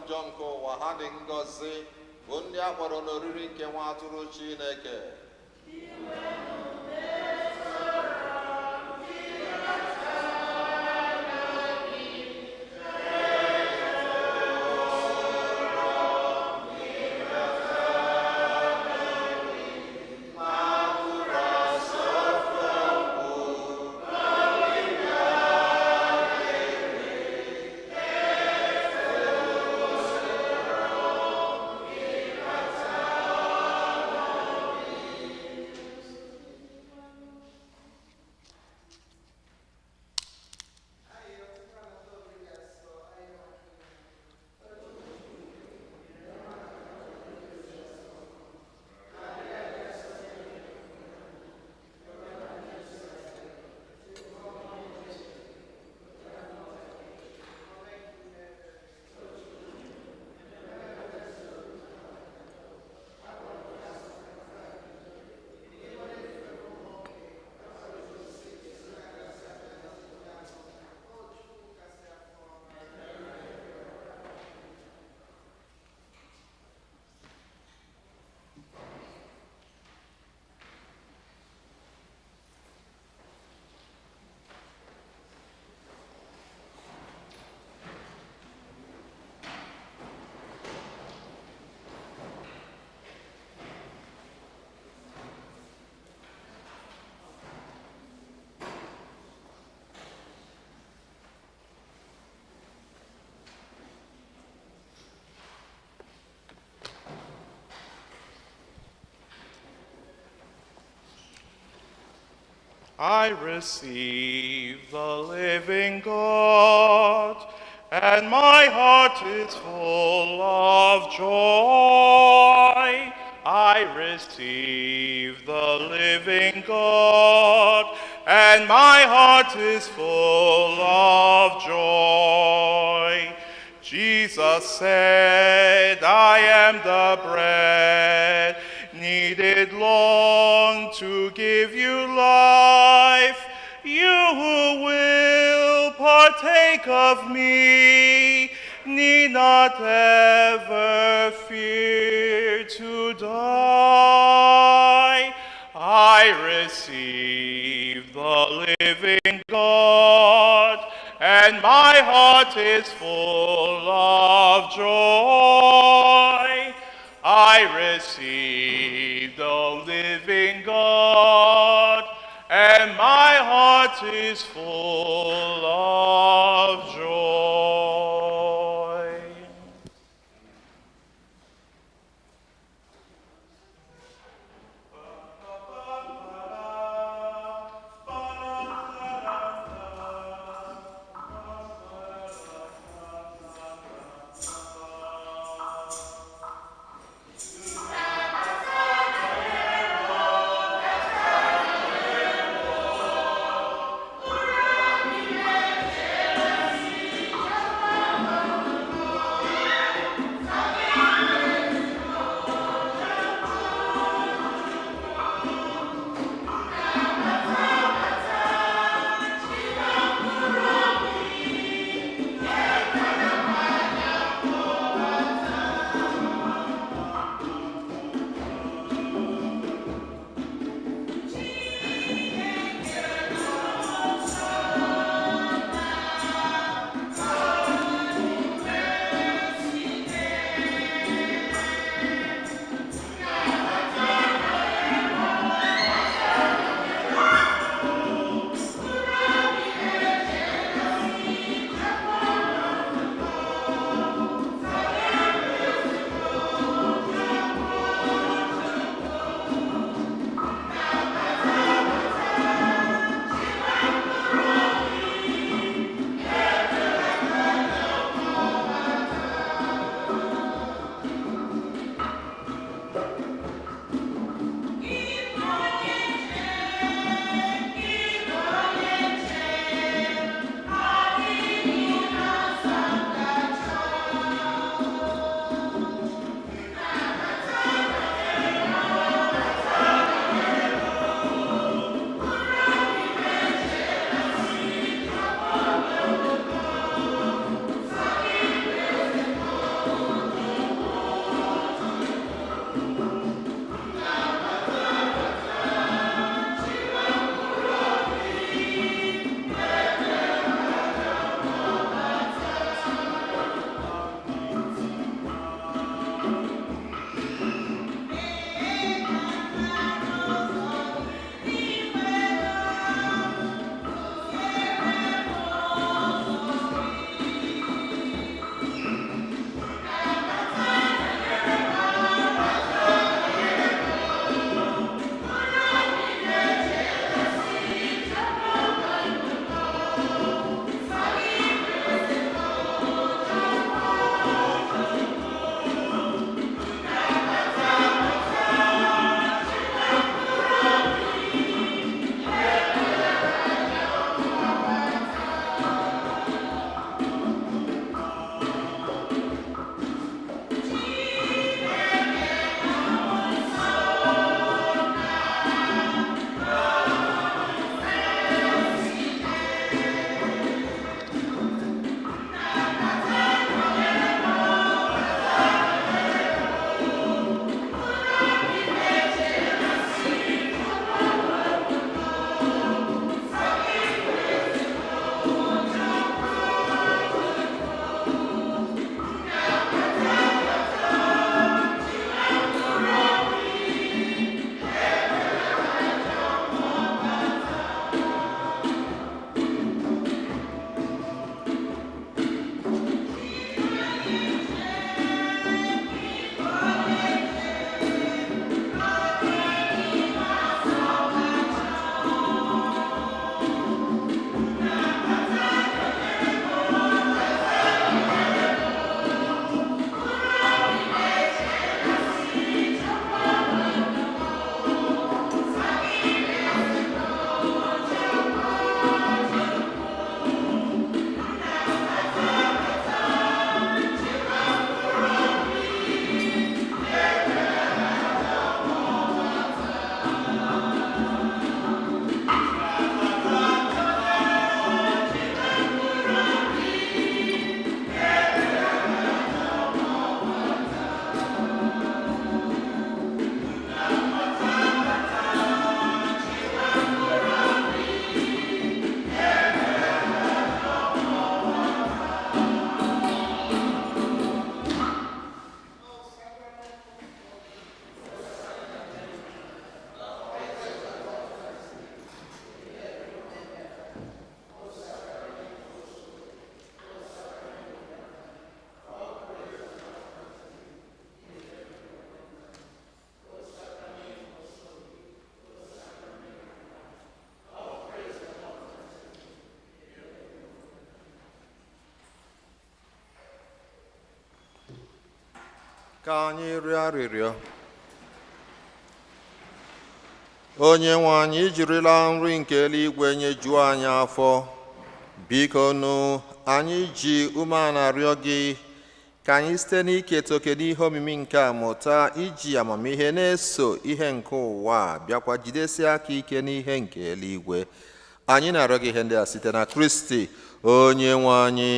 ọjọọ nke ụwa ha dị ngọzi bụ ndị a kpọrọ n'oriri nke nwa atụrụ Chineke. I receive the living God, and my heart is full of joy. I receive the living God, and my heart is full of joy. Jesus said, I am the bread needed long to give you life. You who will partake of me need not ever fear to die. I receive the living God, and my heart is full of joy. I receive the living God, and my heart is full of joy. Ka anyị rịọ arịrịọ. Onye nwe anyị jirila nri nke eluigwe nyejuo anyị afọ. Biko nụ anyị ji umeala arịọ gị ka anyị site n'iketa oke n'ihe omimi nke a mụta iji amamihe na-eso ihe nke ụwa a bịakwa jidesie aka ike n'ihe nke eluigwe. Anyị na-arịọ gị ihe ndị a site na Kristi onye nwe anyị.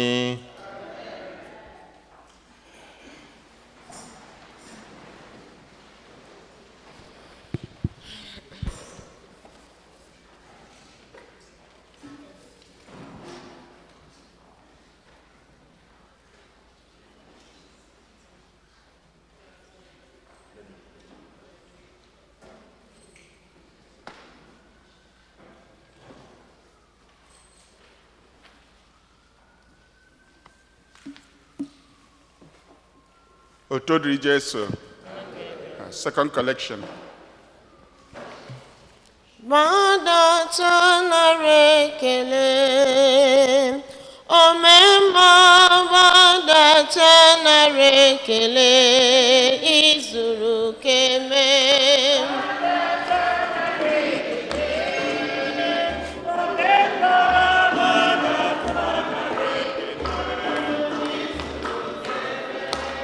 Otodri Jesu. Second collection. Gbadata nara ekele, omemma gbadata nara ekele, izuru keme.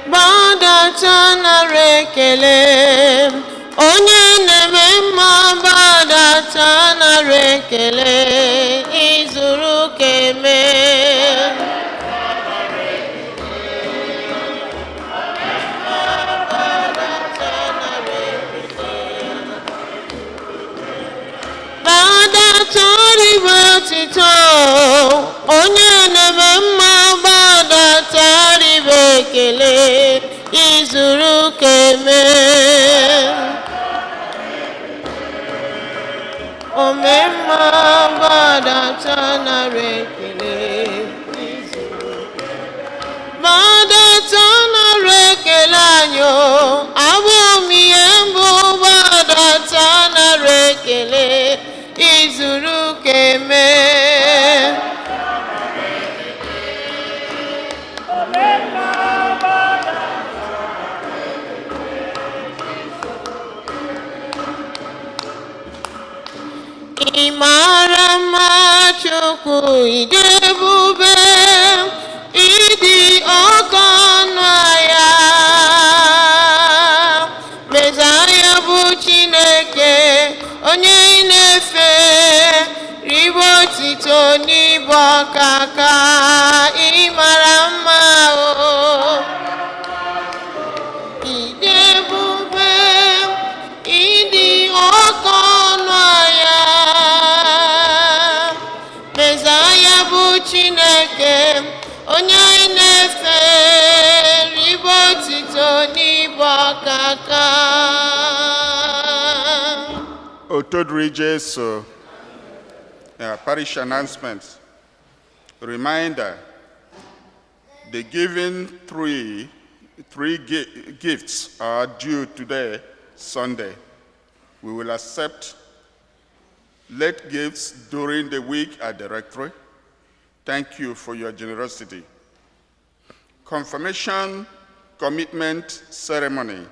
Gbadata nara ekele, onye na-eme mma gbadata nara ekele, izuru keme. Gbadata ribe otito, onye na-eme mma gbadata ribe ekele, izuru keme. Omemma gbadata nara ekele, izuru keme. Gbadata nara ekele anyị, abụ m ihe mbụ gbadata nara ekele, izuru keme. Ị mara mma Chukwu, ịdị ebube, ịdị oke ọnụ ahịa. Mesaya bụ Chineke, onye ị na-efe, ribe otito n'ibu ọkaka. Ị mara mma o, ịdị ebube, ịdị oke ọnụ ahịa. Mesaya bụ Chineke, onye anyị na-efe, ribe otito n'ibu ọkaka. Otodri Jesu. Parish announcements. Reminder, the given three gifts are due today, Sunday. We will accept late gifts during the week at the rectory. Thank you for your generosity. Confirmation commitment ceremony.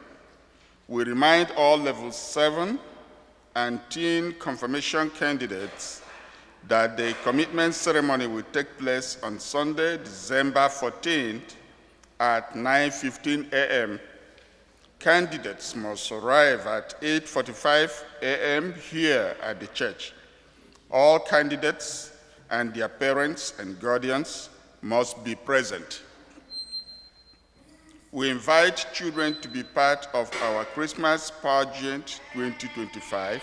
We remind all level 7 and teen confirmation candidates that the commitment ceremony will take place on Sunday, December 14th at 9:15 a.m. Candidates must arrive at 8:45 a.m. here at the church. All candidates and their parents and guardians must be present. We invite children to be part of our Christmas pageant 2025,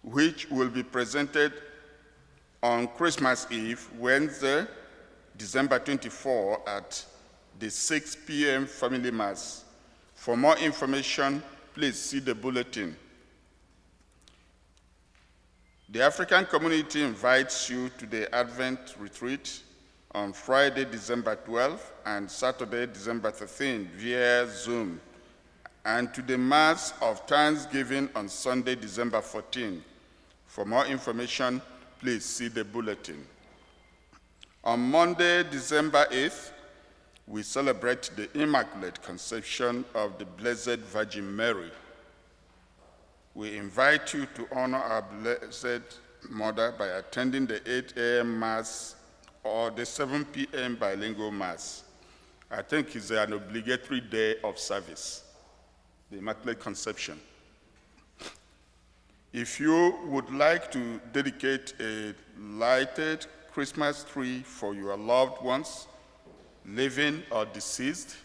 which will be presented on Christmas Eve, Wednesday, December 24 at the 6 p.m. Family Mass. For more information, please see the bulletin. The African community invites you to the Advent retreat on Friday, December 12 and Saturday, December 13 via Zoom, and to the Mass of Thanksgiving on Sunday, December 14. For more information, please see the bulletin. On Monday, December 8th, we celebrate the Immaculate Conception of the Blessed Virgin Mary. We invite you to honor our Blessed Mother by attending the 8 a.m. Mass or the 7 p.m. bilingual Mass. I think it's an obligatory day of service, the Immaculate Conception. If you would like to dedicate a lighted Christmas tree for your loved ones, living or deceased,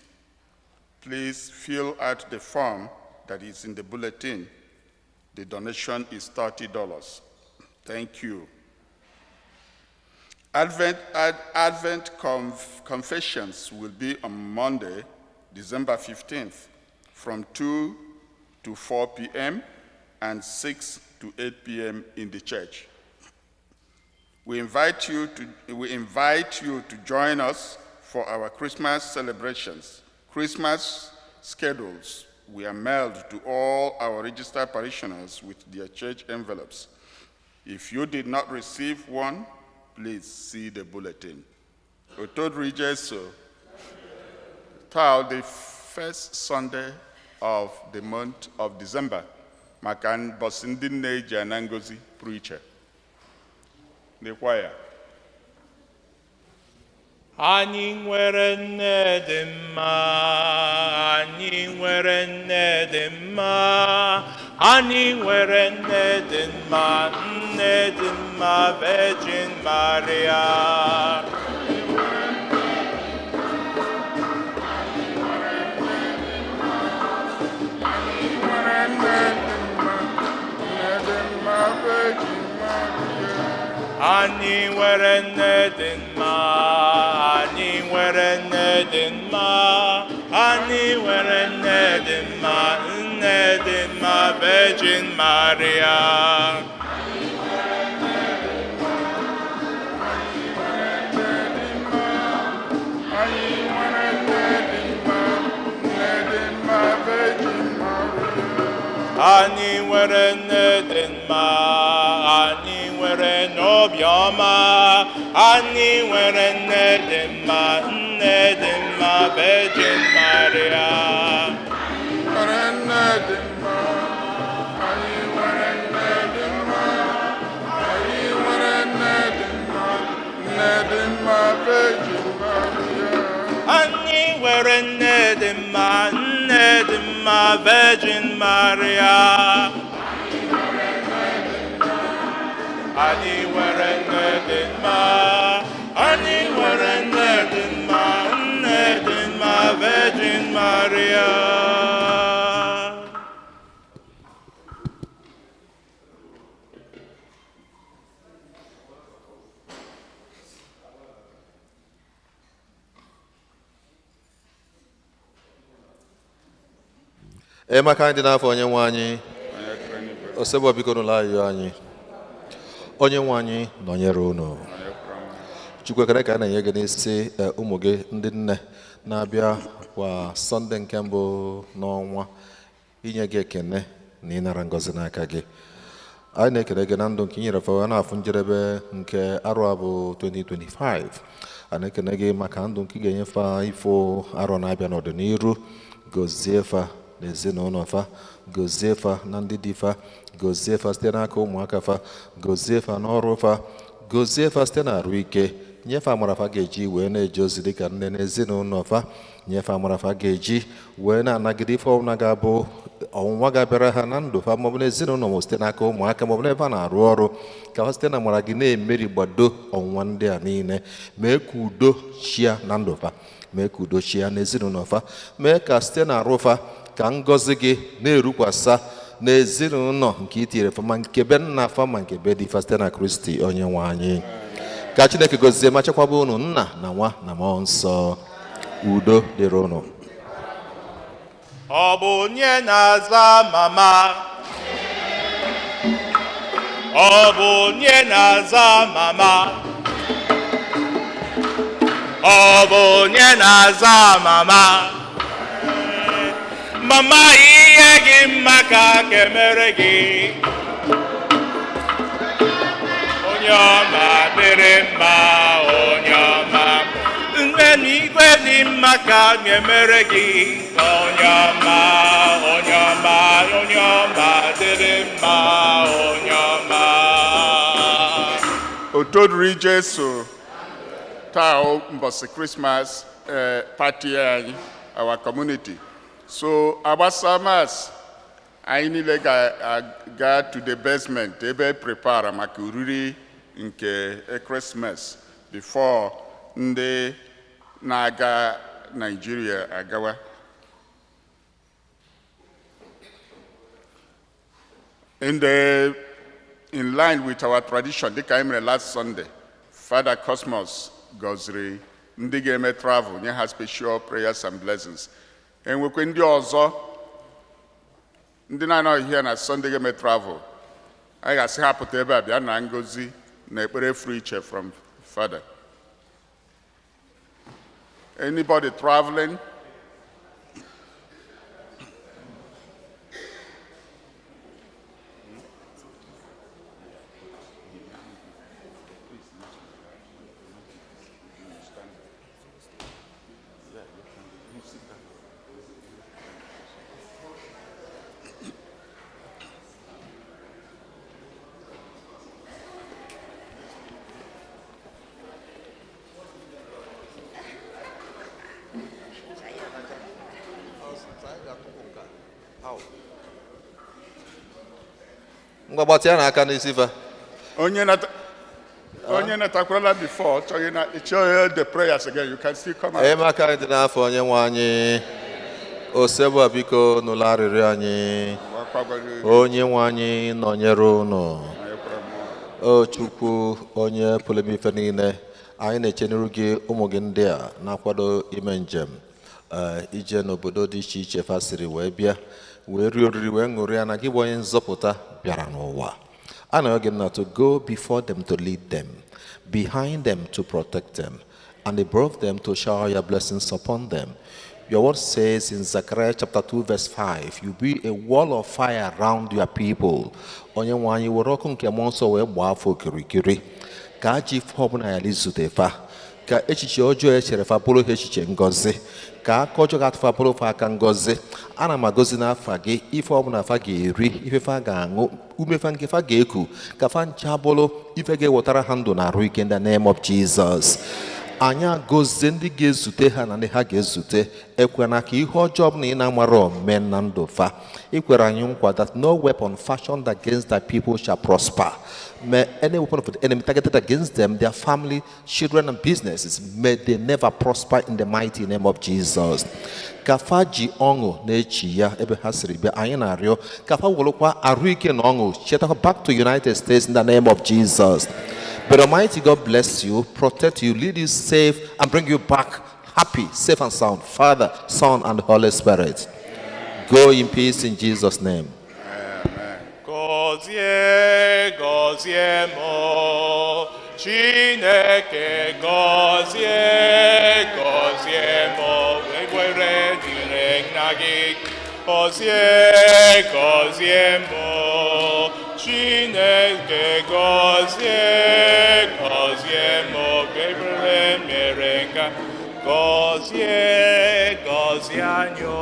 please fill out the form that is in the bulletin. The donation is $30. Thank you. Advent confessions will be on Monday, December 15th, from 2 to 4 p.m. and 6 to 8 p.m. in the church. We invite you to join us for our Christmas celebrations. Christmas schedules were mailed to all our registered parishioners with their church envelopes. If you did not receive one, please see the bulletin. Otodri Jesu, till the first Sunday of the month of December, Makan Bosindine Janangozi preacher. The choir. Anyị nwere nne dị mma, anyị nwere nne dị mma, anyị nwere nne dị mma, nne dị mma, Virgin Maria. Anyị nwere nne dị mma, anyị nwere nne dị mma, anyị nwere nne dị mma, nne dị mma, Virgin Maria. Anyị nwere nne dị mma, anyị nwere n'obiọma, anyị nwere nne dị mma, nne dị mma, Virgin Maria. Nwere nne dị mma, anyị nwere nne dị mma, anyị nwere nne dị mma, nne dị mma, Virgin Maria. Anyị nwere nne dị mma, nne dị mma, Virgin Maria. Anyị nwere nne dị mma, anyị nwere nne dị mma, nne dị mma, Virgin Maria. Maka anyị dị n'afọ onye nwe anyị, osebo biko n'ụlọ ayọ anyị. Onye nwe anyị nọnyere unu. Chukwu ekele ka a na-enye gị n'isi ụmụ gị ndị nne na-abịa kwa Sọnde nke mbụ n'ọnwa inye gị ekene na ịnara ngọzi n'aka gị. Anyị na-ekele gị na ndụ nke inyere fa na-afụ njedebe nke arọ a bụ 2025. A na-ekele gị maka ndụ nke ị ga-enyefe ifo arọ na-abịa n'ọdịnihu. Gọzie fa n'ezinụlọ fa, gọzie fa na ndị dị fa, gọzie fa site n'aka ụmụaka fa, gọzie fa n'ọrụ fa, gọzie fa site n'arụ ike. Nyefe amara fa ga-eji wee na-eje ozi dịka nne n'ezinụlọ fa. Nyefe amara fa ga-eji wee na-anagide ife ọbụla ga-abụ ọnwụnwa ga-abịara ha na ndụ fa maọbụ n'ezinụlọ ma site n'aka ụmụaka maọbụ n'ebe a na-arụ ọrụ, ka ha site na amara gị na-emeri gbado ọnwụnwa ndị a niile. Mee ka udo chia na ndụ fa, mee ka udo chia n'ezinụlọ fa, mee ka site na arụ fa ka ngọzi gị na-erukwasa n'ezinụlọ nke itinyere fa ma nke be nna fa ma nke be dị fa site na Kristi onye nwe anyị. Ka Chineke gozie ma chekwaba unu nna na nwa na mmụọ nsọ. Udo dịrị unu. Ọ bụ onye na-aza mama, ọ bụ onye na-aza mama, ọ bụ onye na-aza mama. Mama, ihe gị mma ka emere gị. Onye ọma dịrị mma, onye ọma. Nne n'igwe dị mma ka ga-emere gị onye ọma onye ọma onye ọma dịrị mma onye ọma. Otodri Jesu taa mbọsị Christmas party anyị, our community. So agbasa mass anyị niile ga to the basement ebe prepare maka oriri nke Christmas before ndị na-aga Nigeria agawa. In line with our tradition, dịka anyị mere last Sunday, Father Cosmos gọziri ndị ga-eme travel, nye ha special prayers and blessings. Enwekwe ndị ọzọ, ndị na-anọghị here na Sunday ga-eme travel, anyị ga-asị ha pụta ebe a bịa na ngozi na ekpere free iche from Father. Anybody traveling? Ngwagbati ya n'aka n'isi fa. Onye natakwala before, chọghị the prayers again, you can still come out. Emeka anyị dị n'afọ onye nwe anyị. Osebo biko n'ụlọ arịrịọ anyị. Onye nwe anyị nọnyere unu. O Chukwu onye pụrụ ime ife niile, anyị na-echenuru gị ụmụ gị ndị a na-akwado ime njem ije n'obodo dị iche iche fasiri wee bịa wee rie oriri wee ṅụrịa na gị bụ onye nzọpụta bịara n'ụwa. Ana gị na to go before them to lead them, behind them to protect them, and above them to shower your blessings upon them. Your word says in Zechariah chapter 2 verse 5, you be a wall of fire around your people. Onye nwe anyị were ọkụ nke mmụọ nsọ wee gbaa afọ okirikiri ka ajọ ife ọbụla ya izute fa, ka echiche ọjọọ echere fa bụrụ ha echiche ngọzi, ka aka ọjọọ ga-atụfa bụrụ fa aka ngọzi. Ana m agọzi n'afa gị ife ọbụla fa ga-eri, ife fa ga-aṅụ, umefa nke fa ga-eku, ka fa ncha bụrụ ife ga-ewetara ha ndụ na arụ ike in the name of Jesus. Anyị agọzie ndị ga-ezute ha na ndị ha ga-ezute. Ekwena ka ihe ọjọọ ọbụla ị na-amara mee na ndụ fa. Ikwere anyị nkwa that no weapon fashioned against thy people shall prosper. May any weapon of the enemy targeted against them, their family, children, and businesses, may they never prosper in the mighty name of Jesus. Kafa ji ọṅụ na-echi ya ebe ha siri bịa, anyị na-arịọ kafa welụkwa arụ ike na ọṅụ chetakwa back to United States in the name of Jesus. But Almighty God bless you, protect you, lead you safe, and bring you back happy, safe and sound. Father, Son, and Holy Spirit. Go in peace in Jesus' name. Gọzie gọzie mụ Chineke gọzie gọzie mụ were dịrị nna gị gọzie gọzie mụ Chineke gọzie gọzie mụ were mere nga gọzie gọzie anyị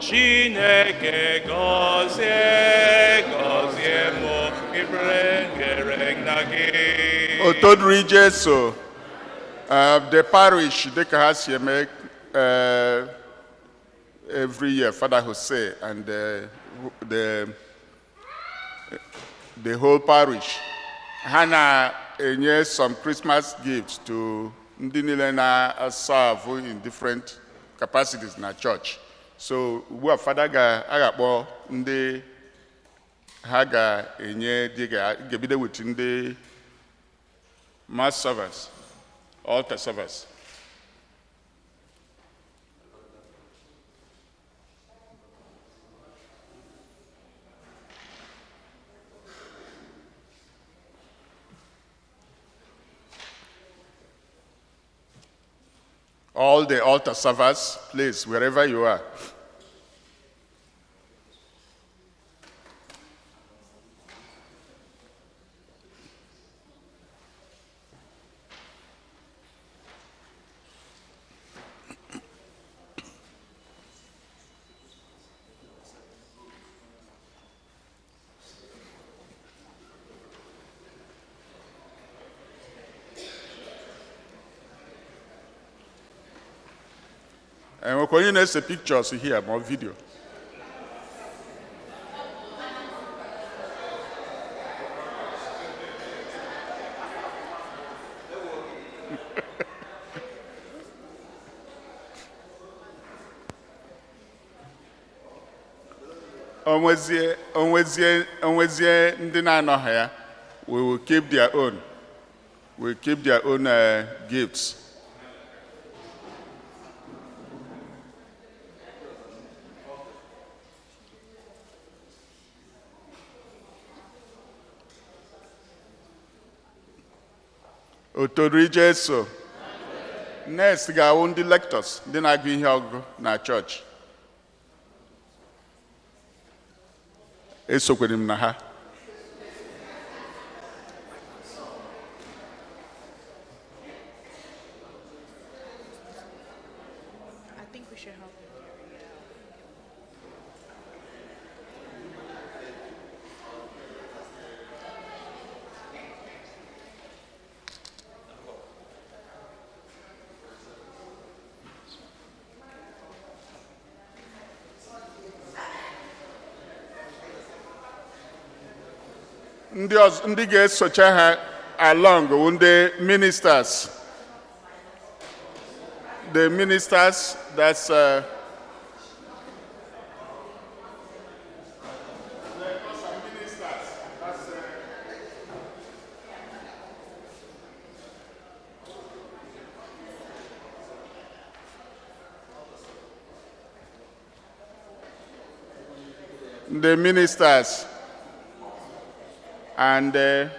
Chineke gọzie gọzie mụ ibere nna gị. Otodri Jesu, the parish dịka ha si eme every year, Father Jose and the whole parish, ha na-enye some Christmas gifts to ndị niile na-serve in different capacities na church. So ugbu a Father ga-akpọ ndị ha ga-enye ga-ebido with ndị mass servers, altar servers. All the altar servers, please, wherever you are. And we're going to see pictures here, more video. Onwezie ndị na-anọghị ya, we will keep their own. We keep their own gifts. Otori Jesu. Next, ga-awụ ndị lectors, ndị na-agụ ihe ọgụgụ na church. Esokwere m na ha. I think we should help him. Ndị ga-esocha ha along with ndị ministers. The ministers, that's the ministers. And I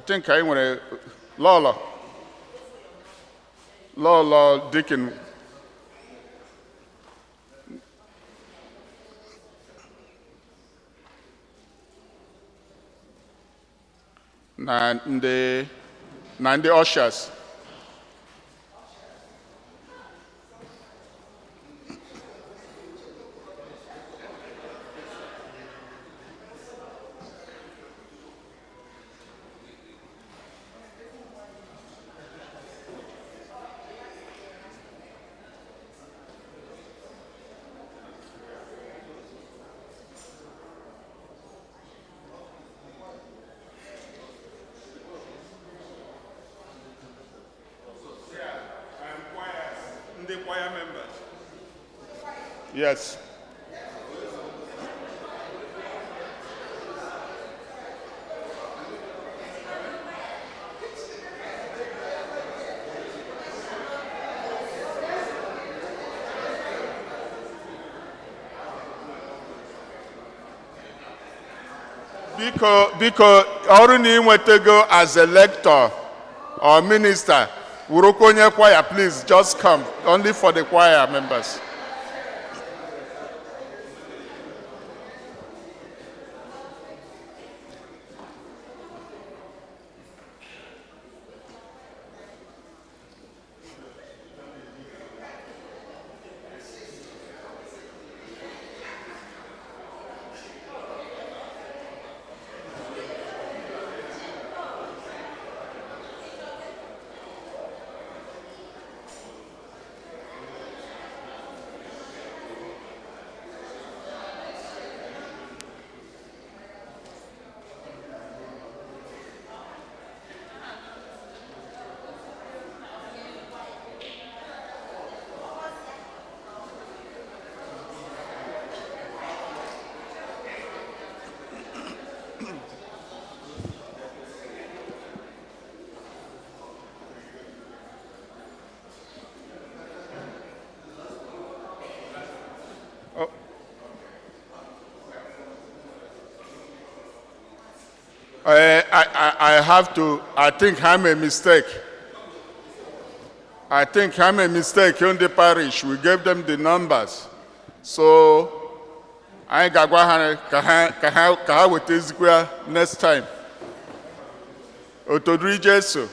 think I want to Lola Dickin. And the ushers. The choir members. Yes. Because ọrụ na inwetego as a lector or minister, Urokonye choir, please just come. Only for the choir members. I have to, I think I'm a mistake. I think I'm a mistake in the parish. We gave them the numbers. So, I got kaha with Ezekiel next time. Otodri Jesu.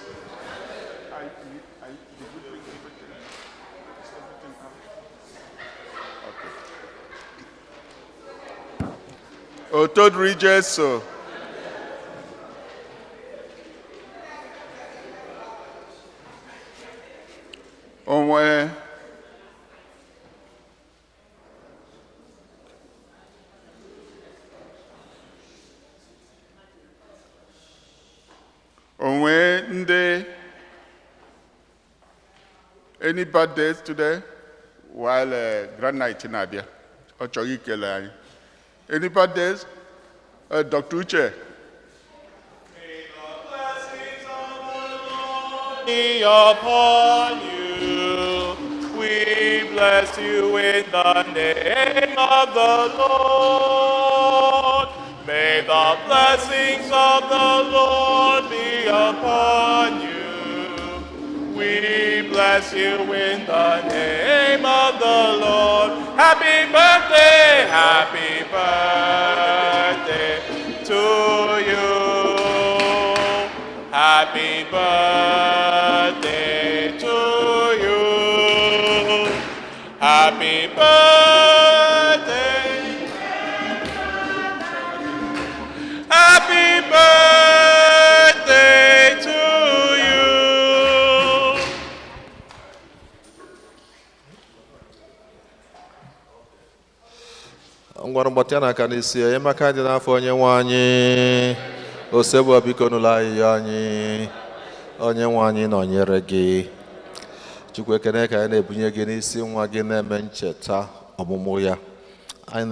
Otodri Jesu. onwe ndị any birthdays today while grand night in Abia? Any birthdays? Dr. Uche. Be upon you. We bless you in the name of the Lord. May the blessings of the Lord be upon you. We bless you in the name of the Lord. Happy birthday to you. Happy birthday to you. Happy birthday. Happy birthday to you. ngwara mgbatị n'aka n'isi ya maka dị n'afọ onye nwe anyị osebụ biko n'ụlọ ahịhịa anyị onye nwe anyị nọnyere gị Chukwu ekene ka anyị na-ebunye gị n'isi nwa gị na-eme ncheta ọmụmụ ya anyị